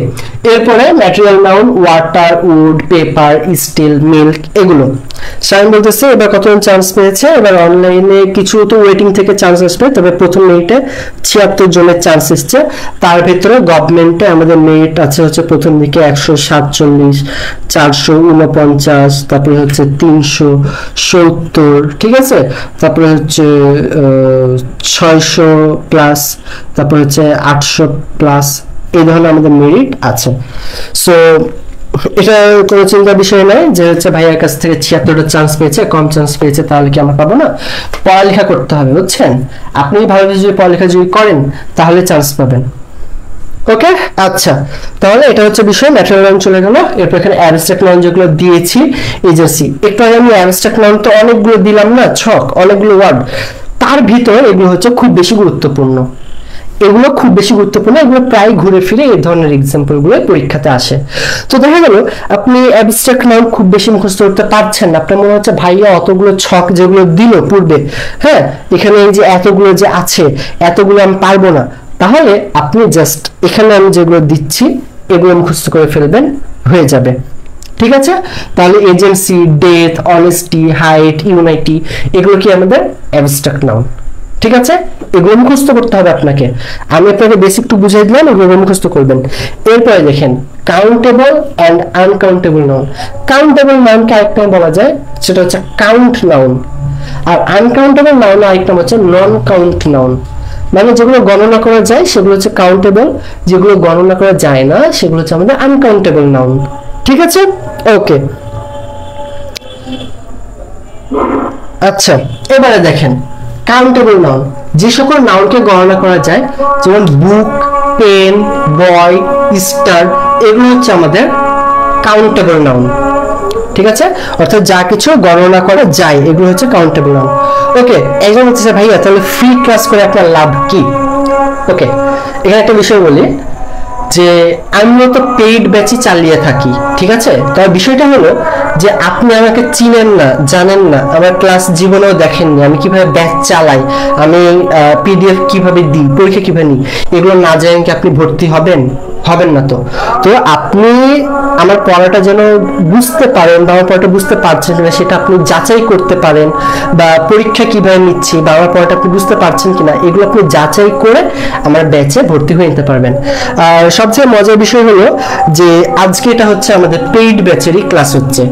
এরপরে material noun, water, wood, paper, steel, milk, এগুলো। শাইন বলতেছে এবার কতজন চান্স পেয়েছে, এবার অনলাইনে কিছু তো ওয়েটিং থেকে চান্স আসবে, তবে প্রথম মেরিটে 76 জনের চান্স এসছে। তার ভিতরে গভর্নমেন্টে আমাদের মেরিট আছে হচ্ছে প্রথম দিকে 147, 449, তারপরে হচ্ছে 370, ঠিক আছে? তারপরে হচ্ছে 600 প্লাস, তারপরে হচ্ছে 800 প্লাস, এই ধরনের আমাদের মেরিট আছে। সো এটা কোনো চিন্তার বিষয় নয় যে হচ্ছে ভাইয়ার কাছ থেকে 76টা চান্স পেয়েছে, কম চান্স পেয়েছে, তাহলে কি আমরা পাবো না? পড়ালেখা করতে হবে, বুঝছেন? আপনি ভালোভাবে যদি পড়ালেখা যদি করেন তাহলে চান্স পাবেন। ওকে, আচ্ছা, তাহলে এটা হচ্ছে বিষয়। ম্যাটেরিয়াল নাউন চলে গেল। এরপর এখানে অ্যাবস্ট্রাক্ট নাউন যেগুলো দিয়েছি, এজেন্সি। একটু আগে আমি অ্যাবস্ট্রাক্ট নাউন তো অনেকগুলো দিলাম না, ছক, অনেকগুলো ওয়ার্ড, তার ভিতর এগুলো হচ্ছে খুব বেশি গুরুত্বপূর্ণ। এগুলো খুব বেশি গুরুত্বপূর্ণ, এগুলো প্রায় ঘুরে ফিরে এই ধরনের এক্সাম্পল গুলো পরীক্ষাতে আসে। তো দেখা গেল আপনি অ্যাবস্ট্রাক্ট নাউন খুব বেশি মুখস্থ করতে পারছেন না, আপনার মনে হচ্ছে ভাইয়া অতগুলো ছক যেগুলো দিল পূর্বে, হ্যাঁ এখানে এই যে এতগুলো যে আছে এতগুলো আমি পারবো না, তাহলে আপনি জাস্ট এখানে আমি যেগুলো দিচ্ছি এগুলো মুখস্থ করে ফেলবেন, হয়ে যাবে, ঠিক আছে? তাহলে agency, death, honesty, height, unity, এগুলো কি আমাদের অ্যাবস্ট্রাক্ট নাউন, ঠিক আছে? এগুলো মুখস্থ করতে হবে আপনাকে। আমি আপনাকে বেসিক টু বুঝাই দিলাম, এগুলো মুখস্থ করবেন। এরপরে দেখেন countable and uncountable noun. Countable নাউনকে আরেকটা বলা যায়, সেটা হচ্ছে কাউন্ট নাউন। আর আনকাউন্টেবল নাউন আরেকটা হচ্ছে নন কাউন্ট নাউন। মানে যেগুলো গণনা করা যায় সেগুলো হচ্ছে কাউন্টেবল, যেগুলো গণনা করা যায় না সেগুলো হচ্ছে আমাদের আনকাউন্টেবল নাউন, ঠিক আছে? ওকে, আচ্ছা, এবারে দেখেন কাউন্টেবল নাউন, যে সকল নাউনকে গণনা করা যায়, যেমন বুক, পেন, বয়, স্টার, এগুলো হচ্ছে আমাদের কাউন্টেবল নাউন, ঠিক আছে? অর্থাৎ যা কিছু গণনা করা যায় এগুলো হচ্ছে কাউন্টেবল নাউন। ওকে, একজন হচ্ছে ভাইয়া তাহলে ফ্রি ক্লাস করে আপনার লাভ কি? ওকে, এখানে একটা বিষয় বলি যে আমি তো পেইড ব্যাচই চালিয়ে থাকি, ঠিক আছে? তবে বিষয়টা হলো যে আপনি আমাকে চিনেন না, জানেন না, আমার ক্লাস জীবনেও দেখেননি, আমি কিভাবে ব্যাচ চালাই, আমি পিডিএফ কিভাবে দিই, পরীক্ষা কিভাবে নিই, এগুলো না জানেন কি আপনি ভর্তি হবেন? হবেন না। তো তো আপনি আমার পড়াটা যেন বুঝতে পারেন বা আমার পড়াটা বুঝতে পারছেন কিনা সেটা আপনি যাচাই করতে পারেন, বা পরীক্ষা কিভাবে নিচ্ছি বা আমার পড়াটা আপনি বুঝতে পারছেন কিনা এগুলো আপনি যাচাই করে আমার ব্যাচে ভর্তি হয়ে নিতে পারবেন। আর সবচেয়ে মজার বিষয় হলো যে আজকে এটা হচ্ছে আমাদের পেইড ব্যাচেরই ক্লাস হচ্ছে,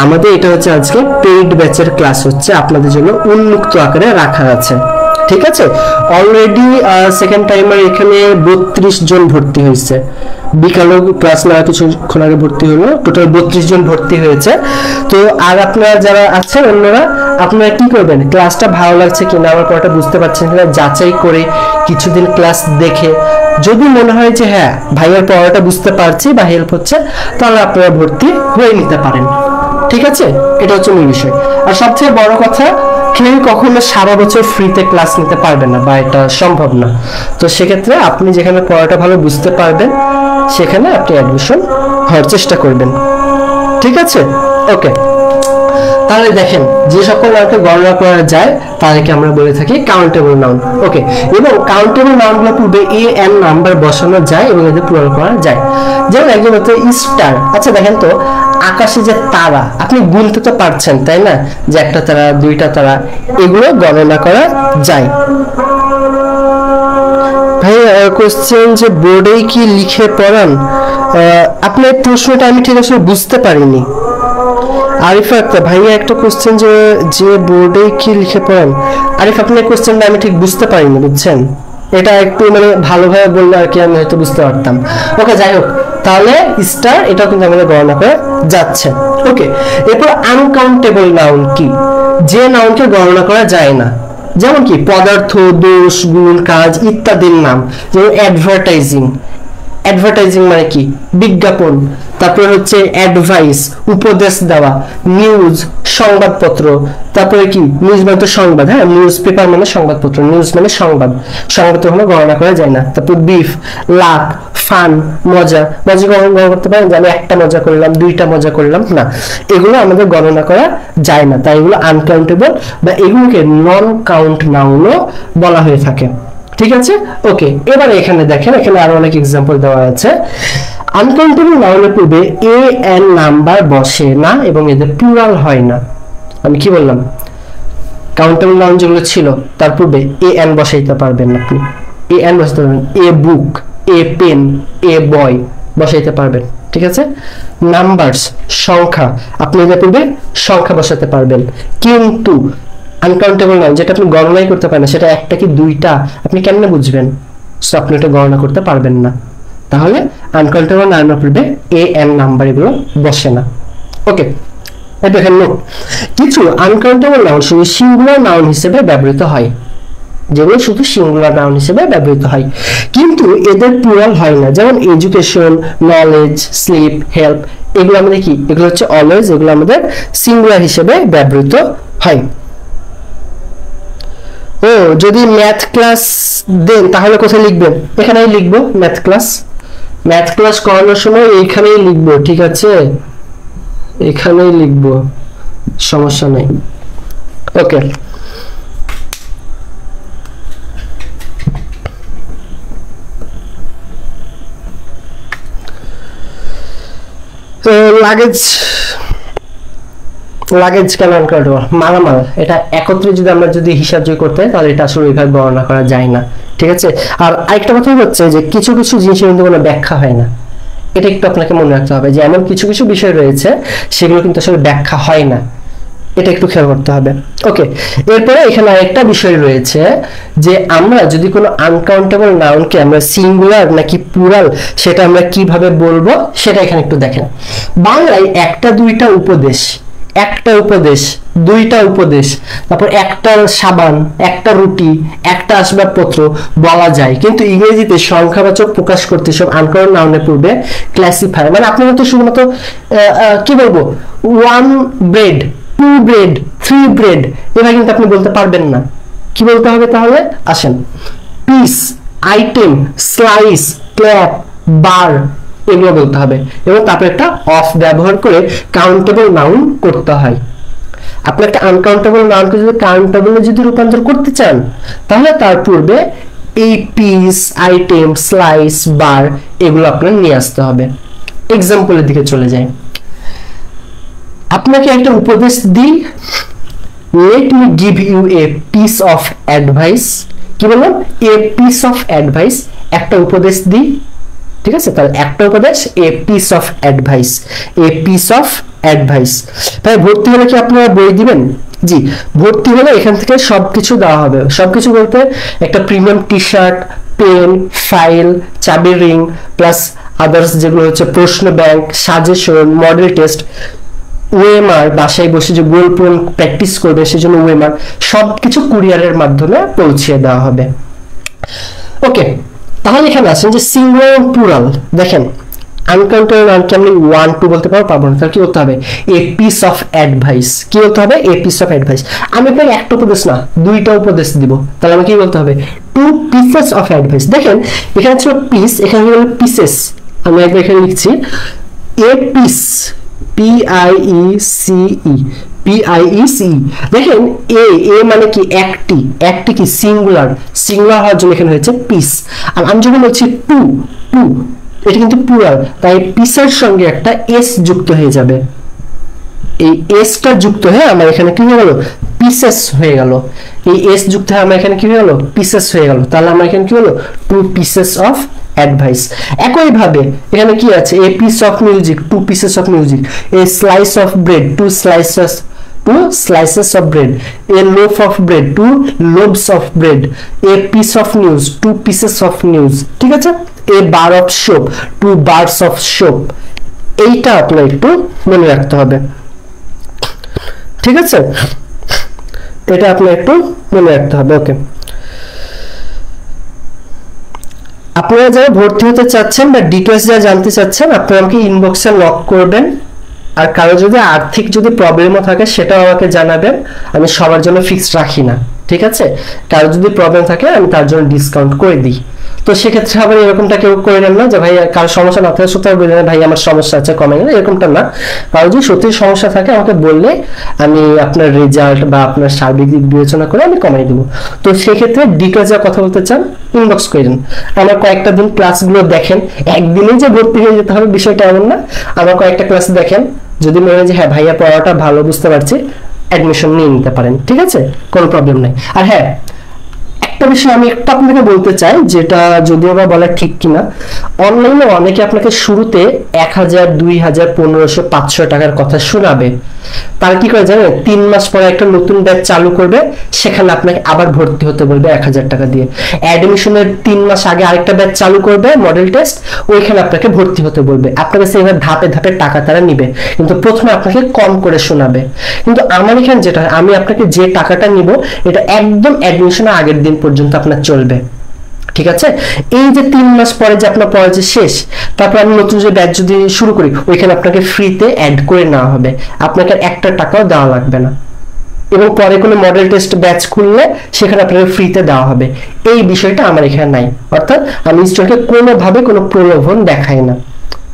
আমাদের এটা হচ্ছে আজকে পেইড ব্যাচের ক্লাস হচ্ছে, আপনাদের জন্য উন্মুক্ত আকারে রাখা আছে। ঠিক আছে, অলরেডি সেকেন্ড টাইমার এখানে 32 জন ভর্তি হয়েছে, বিকালও ক্লাস নেওয়া কিছুক্ষণ আগে ভর্তি হলো, টোটাল 32 জন ভর্তি হয়েছে। তো আর আপনারা যারা আছেন অন্যরা, আপনারা কি করবেন, ক্লাসটা ভালো লাগছে কিনা, আমার পড়াটা বুঝতে পারছেন কিনা যাচাই করে কিছুদিন ক্লাস দেখে যদি মনে হয় যে হ্যাঁ ভাইয়ের পড়াটা বুঝতে পারছি বা হেল্প হচ্ছে, তাহলে আপনারা ভর্তি হয়ে নিতে পারেন। ঠিক আছে, এটা হচ্ছে মূল বিষয়। আর সবচেয়ে বড় কথা, কেউ কখনো সারা বছর ফ্রিতে ক্লাস নিতে পারবে না বা এটা সম্ভব না। তো সেক্ষেত্রে আপনি যেখানে পড়াটা ভালো বুঝতে পারবেন সেখানে আপনি অ্যাডমিশন হওয়ার চেষ্টা করবেন। ঠিক আছে, ওকে। তাহলে দেখেন, যে সকল নাউনকে গণনা করা যায় তাদেরকে আমরা বলে থাকি কাউন্টেবল নাউন। ওকে, এবং কাউন্টেবল নাউনগুলো পূর্বে এ এন নাম্বার বসানো যায় এবং এদের প্লুরাল করা যায়। যেমন একজন হচ্ছে স্টার। আচ্ছা দেখেন তো, আকাশে যে তারা আপনি গুনতে তো পারছেন তাই না, যে একটা তারা, দুইটা তারা, এগুলো গণনা করা যায়। ভাই কোশ্চেন যে বোর্ডেই কি লিখে পড়ান, আপনার প্রশ্নটা আমি ঠিক আসলে বুঝতে পারিনি। আরিফা আক্তার ভাইয়া একটা কোশ্চেন যে বোর্ডে কি লিখে পড়েন, আরিফ আপনার কোশ্চেনটা আমি ঠিক বুঝতে পারিনি, বুঝছেন? এটা একটু মানে ভালোভাবে বললে আর কি আমি হয়তো বুঝতে পারতাম। ওকে, যাই হোক, তাহলে স্টার এটাও কিন্তু আমাদের গণনা করে যাচ্ছে। ওকে, এরপর আনকাউন্টেবল নাউন কি, যে নাউনকে গণনা করা যায় না, যেমন কি পদার্থ, দোষ, গুণ, কাজ ইত্যাদির নাম। যেমন অ্যাডভার্টাইজিং, অ্যাডভার্টাইজিং মানে কি, বিজ্ঞাপন। তারপরে হচ্ছে অ্যাডভাইস, উপদেশ দেওয়া। নিউজ, সংবাদপত্র। তারপরে কি, নিউজ মানে তো সংবাদ, হ্যাঁ, নিউজ পেপার মানে সংবাদপত্র, নিউজ মানে সংবাদ, সংবাদপত্র কোনো গণনা করা যায় না। তারপর বিফ, লাখ, ফান, মজা। মজা গণনা করতে পারেন যে আমি একটা মজা করলাম, দুইটা মজা করলাম, না, এগুলো আমাদের গণনা করা যায় না, তাই এগুলো আনকাউন্টেবল বা এগুলোকে নন কাউন্ট নাউনও বলা হয়ে থাকে। ঠিক আছে, ওকে। এবার এখানে দেখেন, এখানে আরো অনেক এক্সাম্পল দেওয়া আছে। আনকাউন্টেবল নাউনের পূর্বে এ এন নাম্বার বসে না এবং এদের প্লুরাল হয় না। আমি কি বললাম, কাউন্টেবল নাউন যেগুলো ছিল তার পূর্বে এ এন বসাইতে পারবেন আপনি, এ এন বসাইতে পারবেন, এ বুক, এ পেন, এ বয় বসাইতে পারবেন। ঠিক আছে, নাম্বারস, সংখ্যা, আপনি এদের পূর্বে সংখ্যা বসাতে পারবেন। কিন্তু আনকাউন্টেবল নাউন যেটা আপনি গণনাই করতে পারেন না, সেটা একটা কি দুইটা, আপনি কেমনে বুঝবেন? সো আপনি এটা গণনা করতে পারবেন না। তাহলে আনকাউন্টেবল নাউনের পূর্বে এ এন নাম্বার এগুলো বসে না। ওকে, এটা দেখেন নোট, কিছু আনকাউন্টেবল নাউন শুধু সিঙ্গুলার নাউন হিসেবে ব্যবহৃত হয়, যেগুলো শুধু সিঙ্গুলার নাউন হিসেবে ব্যবহৃত হয়, কিন্তু এদের প্লুরাল হয় না। যেমন এডুকেশন, নলেজ, স্লিপ, হেল্প, এগুলো আমাদের কি, এগুলো হচ্ছে অলওয়েজ, এগুলো আমাদের সিঙ্গুলার হিসেবে ব্যবহৃত হয়। ও, যদি ম্যাথ ক্লাস দেন তাহলে কোথায় লিখবেন? এখানেই লিখবো ম্যাথ ক্লাস। ম্যাথ ক্লাস করানোর সময় এইখানেই লিখবো, ঠিক আছে, এখানেই লিখবো, সমস্যা নেই। ওকে, লাগেজ, লাগেজ কেন আনকাউন্টেবল? মালামাল, এটা একত্রে যদি আমরা হিসাব করতে তাহলে এটা আসলে ওইভাবে বর্ণনা করা যায় না। ঠিক আছে, আর আরেকটা কথা হচ্ছে যে কিছু কিছু জিনিসের কিন্তু কোনো ব্যাখ্যা হয় না, এটা একটু আপনাকে মনে রাখতে হবে যে এমন কিছু কিছু বিষয় রয়েছে সেগুলো কিন্তু আসলে ব্যাখ্যা হয় না, এটা একটু খেয়াল করতে হবে। ওকে, এরপরে এখানে আরেকটা বিষয় রয়েছে যে আমরা যদি কোনো আনকাউন্টেবল নাউনকে আমরা সিঙ্গুলার নাকি প্লুরাল সেটা আমরা কিভাবে বলবো সেটা এখানে একটু দেখেন। বাংলায় একটা দুইটা উপদেশ, একটা উপদেশ, দুইটা উপদেশ, তারপর একটা সাবান, একটা রুটি, একটা আসবাবপত্র বলা যায়, কিন্তু ইংরেজিতে সংখ্যাবাচক প্রকাশ করতে সব আনকাউন্টেবল নাউনের পূর্বে ক্লাসিফায়ার, মানে আপনারা তো শুধুমাত্র কি বলবো, one bread, two bread, three bread, এটা কিন্তু আপনি বলতে পারবেন না। কি বলতে হবে তাহলে? আসেন, পিস, আইটেম, স্লাইস, ক্ল্যাপ, বার, এগুলো বলতে হবে, এবং তারপর একটা অফ ব্যবহার করে কাউন্টেবল নাউন করতে হয়। আপনি একটা আনকাউন্টেবল নাউনকে যদি কাউন্টেবলে যদি রূপান্তর করতে চান, তাহলে তার পূর্বে এই পিস, আইটেম, স্লাইস, বার এগুলো আপনার নিয়ে আসতে হবে। এক্সাম্পলের দিকে চলে যাই। আপনাকে একটা উপদেশ দিই, let me give you a piece of advice। কি বললাম? a piece of advice, একটা উপদেশ দিই, ঠিক আছে? তাহলে একটা উপদেশ, a piece of advice, a piece of advice। তাই ভর্তি হলে কি আপনারা বই দিবেন? জি, ভর্তি হলে এখান থেকে সবকিছু দেওয়া হবে। সবকিছু বলতে একটা premium T shirt, pen, file, চাবি রিং, প্লাস আদার্স যেগুলো হচ্ছে প্রশ্ন bank, suggestion, model test, OMR, বাসায় বসে যে গোল পূরণ প্র্যাকটিস করবে সেজন্য ওএমআর, সবকিছু কুরিয়ারের মাধ্যমে পৌঁছে দেওয়া হবে। ওকে, তাহলে এখানে আসেন যে সিঙ্গুলার প্লুরাল। দেখেন আনকাউন্টেবল নাউনকে আমি 1 2 বলতে পারবো না, তাহলে কি বলতে হবে? A piece of advice. কি বলতে হবে? A piece of advice. আমি আপনাকে একটা উপদেশ না, দুইটা উপদেশ দিব, তাহলে আমাকে কি বলতে হবে? 2 pieces of advice। দেখেন এখানে ছিল পিস, এখানে হলো পিসেস। আমি একবার এখানে লিখছি এ পিস, PIECE, PIECE। দেখেন এ মানে কি? একটি কি? সিঙ্গুলার হওয়ার জন্য এখানে হয়েছে পিস। আর আমি যখন বলছি টু, এটা কিন্তু প্লুরাল, তাই পিসের সঙ্গে একটা এস যুক্ত হয়ে যাবে। এই এসটা যুক্ত হয়ে আমার এখানে কি হয়ে গেল? পিসেস হয়ে গেল। এই এস যুক্ত হয়ে আমার এখানে কি হয়ে গেল? পিসেস হয়ে গেল। তাহলে আমার এখানে কি হলো? 2 pieces of advice। একই ভাবে এখানে কি আছে? a piece of music, 2 pieces of music, a slice of bread, 2 slices of bread, a loaf of bread, 2 loaves of bread, a piece of news, 2 pieces of news। ঠিক আছে? a bar of soap, 2 bars of soap। এইটা আপনার একটু মনে রাখতে হবে, ঠিক আছে? এটা আপনার একটু মনে রাখতে হবে। ওকে, আপনারা যারা ভর্তি হতে চাচ্ছেন বা ডিটেইলস যা জানতে চাচ্ছেন, আপনারা আমাকে ইনবক্সে নক করবেন। আর কারো যদি আর্থিক যদি প্রবলেমও থাকে সেটাও আমাকে জানাবেন। আমি সবার জন্য ফিক্সড রাখি না, ঠিক আছে? কারো যদি প্রবলেম থাকে আমি তার জন্য ডিসকাউন্ট করে দিই। তো সেক্ষেত্রে আবার এরকমটা কেউ করে নেন না যে ভাই কারো সমস্যা না থাকে সত্যি বললেন ভাই আমার সমস্যা আছে কমে গেলে, এরকমটা না। কারো যদি সত্যি সমস্যা থাকে আমাকে বললে আমি আপনার রেজাল্ট বা আপনার সার্বিক দিক বিবেচনা করে আমি কমাই দেবো। তো সেক্ষেত্রে ডিটেলস যা কথা বলতে চান ইনবক্স করেন। আমার কয়েকটা দিন ক্লাসগুলো দেখেন, একদিনে যে ভর্তি হয়ে যেতে হবে বিষয়টা এমন না। আমার কয়েকটা ক্লাস দেখেন, যদি মনে হয় যে হ্যাঁ ভাইয়া পড়াটা ভালো বুঝতে পারছি, অ্যাডমিশন নিয়ে নিতে পারেন, ঠিক আছে? কোনো প্রবলেম নাই। আর হ্যাঁ, একটা বিষয় আমি একটু আপনাকে বলতে চাই, যেটা যদিও বা বলা ঠিক কিনা, অনলাইনে অনেকে আপনাকে শুরুতে 1000, 2000, 1500, 500 টাকার কথা শোনাবে। তার কি করে জানেন? 3 মাস পরে একটা নতুন ব্যাচ চালু করবে, সেখানে আপনাকে আবার ভর্তি হতে বলবে 1000 টাকা দিয়ে। অ্যাডমিশনের 3 মাস আগে আরেকটা ব্যাচ চালু করবে, মডেল টেস্ট, ওইখানে আপনাকে ভর্তি হতে বলবে। আপনার কাছে এবার ধাপে ধাপে টাকা তারা নিবে, কিন্তু প্রথমে আপনাকে কম করে শোনাবে। কিন্তু আমার এখানে যেটা, আমি আপনাকে যে টাকাটা নিব এটা একদম অ্যাডমিশনের আগের দিন পর্যন্ত আপনার চলবে, ঠিক আছে? এই যে 3 মাস পরে যে আপনার পড়া যে শেষ, তারপর আমি নতুন যে ব্যাচ যদি শুরু করি, ওইখানে আপনাকে ফ্রিতে অ্যাড করে নেওয়া হবে, আপনাকে একটা টাকাও দেওয়া লাগবে না। এবং পরে কোনো মডেল টেস্ট ব্যাচ খুললে সেখানে আপনাকে ফ্রিতে দেওয়া হবে। এই বিষয়টা আমার এখানে নাই, অর্থাৎ আমি স্টুডেন্টকে কোনোভাবে কোনো প্রলোভন দেখাই না,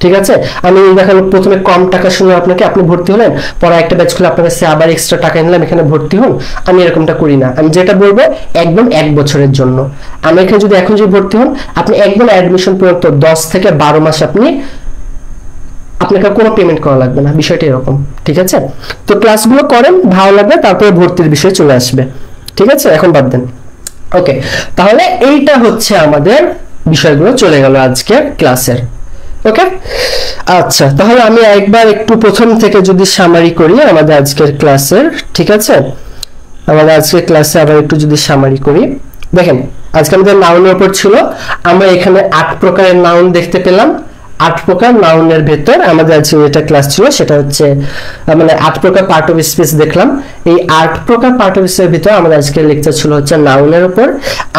ঠিক আছে? আমি দেখালো প্রথমে কম টাকা শুনে আপনাকে, আপনি ভর্তি হলেন, পরে একটা ব্যাচ খুলে আপনার কাছে আবার এক্সট্রা টাকা নিলাম, এখানে ভর্তি হন। আমি এরকমটা করি না। আমি যেটা বলবো একদম 1 বছরের জন্য। আমি এখানে যদি এখন যদি ভর্তি হন, আপনি একদম অ্যাডমিশন পর্যন্ত 10 থেকে 12 মাস আপনাকে কোনো পেমেন্ট করা লাগবে না, বিষয়টা এরকম, ঠিক আছে? তো ক্লাসগুলো করেন, ভালো লাগবে, তারপরে ভর্তির বিষয় চলে আসবে, ঠিক আছে? এখন বাদ দেন। ওকে, তাহলে এইটা হচ্ছে আমাদের বিষয়গুলো চলে গেল আজকের ক্লাসের। ওকে, আচ্ছা, তাহলে আমি একবার একটু প্রথম থেকে যদি সামারি করি আমাদের আজকের ক্লাসের, ঠিক আছে? আমাদের আজকের ক্লাসে আবার একটু যদি সামারি করি, দেখেন আজকে আমাদের নাউনের উপর ছিল। আমরা এখানে 8 প্রকারের নাউন দেখতে পেলাম। 8 প্রকার নাউনের ভেতর আমাদের আজকে যেটা ক্লাস ছিল সেটা হচ্ছে মানে 8 প্রকার পার্ট অফ স্পিচ দেখলাম। এই 8 প্রকার পার্ট অফ স্পিচের ভিতর আমাদের আজকের লেকচার ছিল হচ্ছে নাউনের উপর।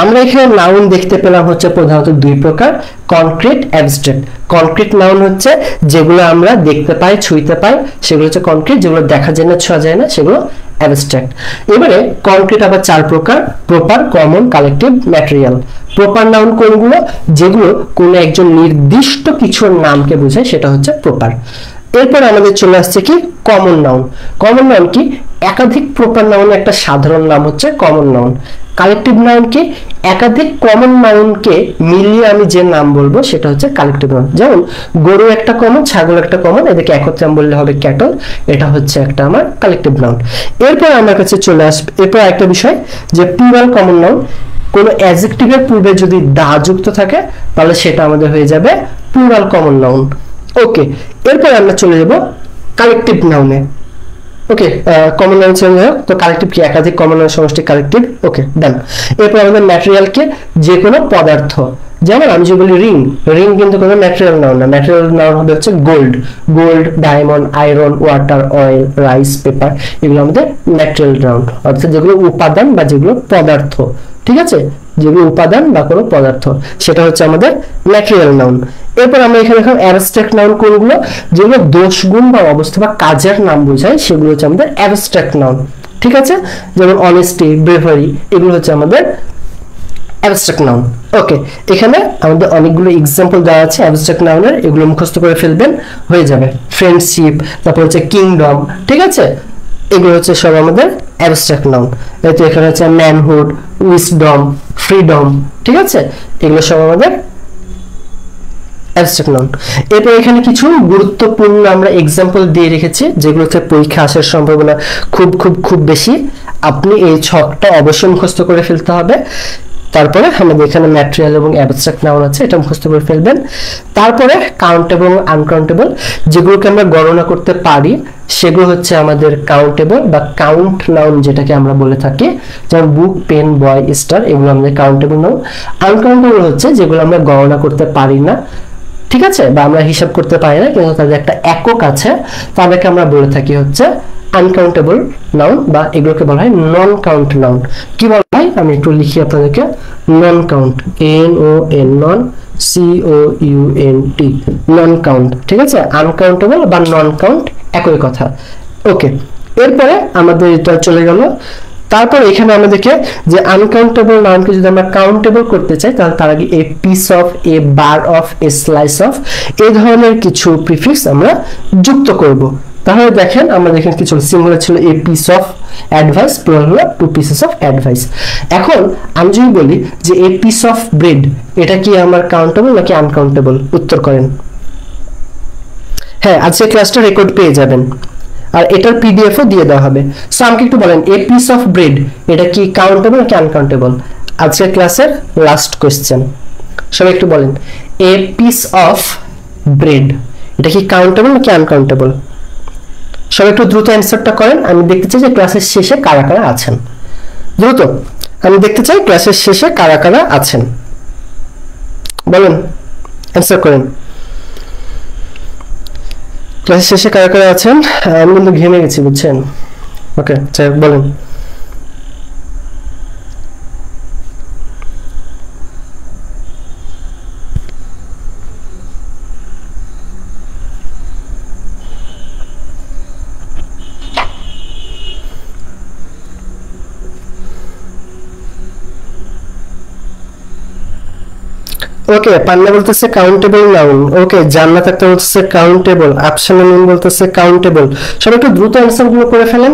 আমরা এখানে নাউন দেখতে পেলাম হচ্ছে প্রধানত 2 প্রকার, কনক্রিট, অ্যাবস্ট্রাক্ট। কনক্রিট নাউন হচ্ছে যেগুলো আমরা দেখতে পাই, ছুঁইতে পাই, সেগুলো হচ্ছে কনক্রিট। যেগুলো দেখা যায় না, ছোঁয়া যায় না, সেগুলো অ্যাবস্ট্রাক্ট। এবারে কনক্রিট আবার 4 প্রকার: proper, common, collective, material. Proper noun কোনগুলো? যেগুলো কোনো একজন নির্দিষ্ট কিছুর নামকে বোঝায়, সেটা হচ্ছে প্রপার। এরপর আমাদের চলে আসছে কি কমন নাউন। কমন নাউন কি? একাধিক প্রপার নাউনের একটা সাধারণ নাম হচ্ছে কমন নাউন। কালেকটিভ নাউন কি? একাধিক কমন নাউনকে মিলিয়ে আমি যে নাম বলবো সেটা হচ্ছে কালেকটিভ নাউন। যেমন গরু একটা কমন, ছাগল একটা কমন, এদেরকে একত্রে বললে হবে ক্যাটল। এটা হচ্ছে একটা আমার কালেকটিভ নাউন। এরপর আমার কাছে চলে আসবে এরপর একটা বিষয় যে প্লুরাল কমন নাউন। কোন অ্যাডজেক্টিভের পূর্বে যদি দা যুক্ত থাকে তাহলে সেটা আমাদের হয়ে যাবে প্লুরাল কমন নাউন। ওকে, এরপর আমরা চলে যাব কালেকটিভ নাউনে। ওকে, কমন নাউন চলে যাও, তো কালেকটিভ কি? একাধিক কমন নাউন সমষ্টি কালেকটিভ। ওকে, ডান। এরপর আমাদের ম্যাটেরিয়ালকে যে কোনো পদার্থ, যেমন আমি যদি বলি রিং, রিং কিন্তু কোনো ম্যাটেরিয়াল নাউন না। ম্যাটেরিয়াল নাউন হবে হচ্ছে gold, gold, diamond, iron, water, oil, rice, paper, এগুলো আমাদের ম্যাটেরিয়াল নাউন, অর্থাৎ যেগুলো উপাদান বা যেগুলো পদার্থ। ঠিক আছে, যেগুলো উপাদান বা কোনো পদার্থ, সেটা হচ্ছে আমাদের ম্যাটেরিয়াল নাউন। এরপর আমরা এখানে এখন অ্যাবস্ট্রাক্ট নাউন কোনগুলো? যেগুলো দোষ, গুণ বা অবস্থা বা কাজের নাম বোঝায়, সেগুলো হচ্ছে আমাদের অ্যাবস্ট্রাক্ট নাউন। ঠিক আছে, যেমন অনেস্টি, ব্রেভারি, এগুলো হচ্ছে আমাদের অ্যাবস্ট্রাক্ট নাউন। ওকে, এখানে আমাদের অনেকগুলো এক্সাম্পল দেওয়া আছে অ্যাবস্ট্রাক্ট নাউনের, এগুলো মুখস্থ করে ফেলবেন, হয়ে যাবে। ফ্রেন্ডশিপ, তারপর হচ্ছে কিংডম। ঠিক আছে, এগুলো হচ্ছে সব আমাদের অ্যাবস্ট্রাক্ট নাউন। তো এখানে হচ্ছে ম্যানহুড, উইসডম, ফ্রিডম। ঠিক আছে, এগুলো সব আমাদের অ্যাবস্ট্রাক্ট নাউন। এরপর এখানে কিছু গুরুত্বপূর্ণ আমরা এক্সাম্পল দিয়ে রেখেছি, যেগুলোতে পরীক্ষা আসার সম্ভাবনা খুব খুব খুব বেশি। আপনি এই ছকটা অবশ্যই মুখস্থ করে ফেলতে হবে। তারপরে আমাদের এখানে ম্যাটেরিয়াল এবং অ্যাবস্ট্রাক্ট নাউন আছে, এটা মুখস্থ করে ফেলবেন। তারপরে কাউন্টেবল, আনকাউন্টেবল, যেগুলোকে আমরা গণনা করতে পারি সেগুলো হচ্ছে আমাদের কাউন্টেবল বা কাউন্ট নাউন, যেটাকে আমরা বলে থাকি। যেমন বুক, পেন, বয়, স্টার, এগুলো আমাদের কাউন্টেবল নাউন। আনকাউন্টেবল হচ্ছে যেগুলো আমরা গণনা করতে পারি না, ঠিক আছে, বা আমরা হিসাব করতে পারি না, কিন্তু তাদের একটা একক আছে, তাদেরকে আমরা বলে থাকি হচ্ছে আনকাউন্টেবল নাউন, বা এগুলোকে বলা হয় নন কাউন্ট নাউন। কি বলা হয় আমি একটু লিখি আপনাদেরকে। নন কাউন্ট, NON, নন, COUNT, নন কাউন্ট। ঠিক আছে, আনকাউন্টেবল বা নন কাউন্ট একই কথা। ওকে, এরপরে আমাদের এটা চলে গেল। তারপর এখানে আমাদেরকে যে আনকাউন্টেবল নাউনকে যদি আমরা কাউন্টেবল করতে চাই, তাহলে তার আগে a piece of, A bar of, A slice of, এই ধরনের কিছু প্রিফিক্স আমরা যুক্ত করব। তাহলে দেখেন আমাদের এখানে কিছু সিঙ্গুলার ছিল a piece of advice, plural হলো টু পিসেস অফ অ্যাডভাইস। এখন আমি যদি বলি যে এ পিস অফ ব্রেড, এটা কি আমার কাউন্টেবল নাকি আনকাউন্টেবল? উত্তর করেন। হ্যাঁ, আজকে ক্লাসটা রেকর্ড পেয়ে যাবেন, আর এটার পিডিএফও দিয়ে দেওয়া হবে। সো আমাকে একটু বলেন, এ পিস অফ ব্রেড এটা কি কাউন্টেবল নাকি আনকাউন্টেবল? আজকের ক্লাসের লাস্ট কোশ্চেন, সবাই একটু বলেন, এ পিস অফ ব্রেড এটা কি কাউন্টেবল নাকি আনকাউন্টেবল? সবাই একটু দ্রুত অ্যান্সারটা করেন, আমি দেখতে চাই যে ক্লাসের শেষে কারা কারা আছেন। দ্রুত আমি দেখতে চাই ক্লাসের শেষে কারা কারা আছেন, বলেন, অ্যান্সার করেন। ক্লাসের শেষে কারা কারা আছেন? আমি কিন্তু ঘেমে গেছি, বুঝছেন? ওকে, আচ্ছা বলেন। ওকে, পান্না বলতেছে কাউন্টেবল নাউন। ওকে, জান্নাত আক্তার বলতেছে কাউন্টেবল, আফসানা মিম বলতেছে কাউন্টেবল। সবাই একটু দ্রুত অ্যান্সার গুলো করে ফেলেন,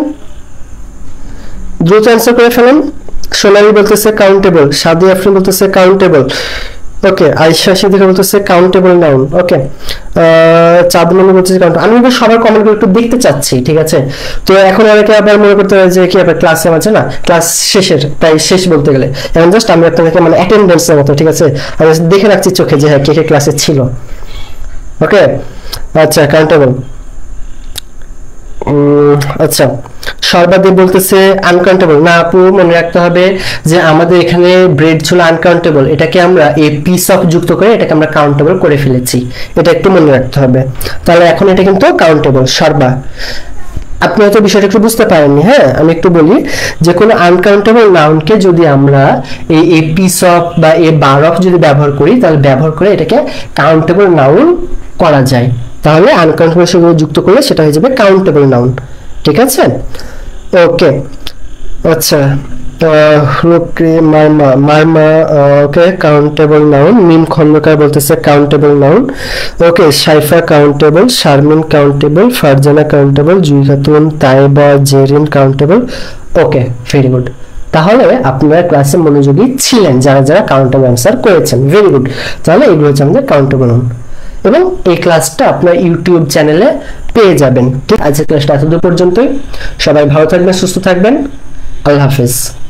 দ্রুত অ্যান্সার করে ফেলেন। সোনালী বলতেছে কাউন্টেবল, সাদি আফরিন বলতেছে কাউন্টেবল। ওকে, আয়েশা সিদ্দিকা বলতেছে কাউন্টেবল নাউন। ওকে, চাঁদমণি বলতেছে কাউন্ট। আমি কিন্তু সবার কমেন্টগুলো একটু দেখতে চাচ্ছি, ঠিক আছে? তো এখন অনেকে আবার মনে করতে পারে যে কি আবার ক্লাসে আছে না, ক্লাস শেষের, তাই শেষ বলতে গেলে এখন জাস্ট আমি আপনাদেরকে মানে অ্যাটেন্ডেন্সের মতো, ঠিক আছে, আমি দেখে রাখছি চোখে যে হ্যাঁ কে কে ক্লাসে ছিল। ওকে, আচ্ছা কাউন্টেবল। আচ্ছা, সর্বাধিক বলতেছে আনকাউন্টেবল। না আপু, মনে রাখতে হবে যে আমাদের এখানে ব্রেড ছিল আনকাউন্টেবল, এটাকে আমরা এই পিস অফ যুক্ত করে এটাকে আমরা কাউন্টেবল করে ফেলেছি, এটা একটু মনে রাখতে হবে। তাহলে এখন এটা কিন্তু কাউন্টেবল। সর্বা, আপনি হয়তো বিষয়টা একটু বুঝতে পারেননি। হ্যাঁ, আমি একটু বলি যে কোনো আনকাউন্টেবল নাউনকে যদি আমরা এই পিস অফ বা এ বার অফ যদি ব্যবহার করি, তাহলে ব্যবহার করে এটাকে কাউন্টেবল নাউন করা যায়। তাহলে আনকাউন্টেবল সেগুলো যুক্ত করলে সেটা হয়ে যাবে কাউন্টেবল নাউন, ঠিক আছে? ওকে, আচ্ছা, Rukri Marma Marma, okay countable noun. Mim Khondokar বলতেছে countable noun. Okay, Saifa countable, Sharmin countable, Farzana countable, Jui Khatun, Taiba, Jerin countable. Okay, very good. তাহলে আপনারা ক্লাসে মনোযোগী ছিলেন যারা যারা কাউন্টেবল অ্যান্সার করেছেন, ভেরি গুড। তাহলে এগুলো হচ্ছে আমাদের কাউন্টেবল নাউন এবং এই ক্লাসটা আপনার ইউটিউব চ্যানেলে পেয়ে যাবেন। ঠিক আছে, ক্লাসটা এতদূর পর্যন্তই। সবাই ভালো থাকবেন, সুস্থ থাকবেন। আল্লাহ হাফেজ।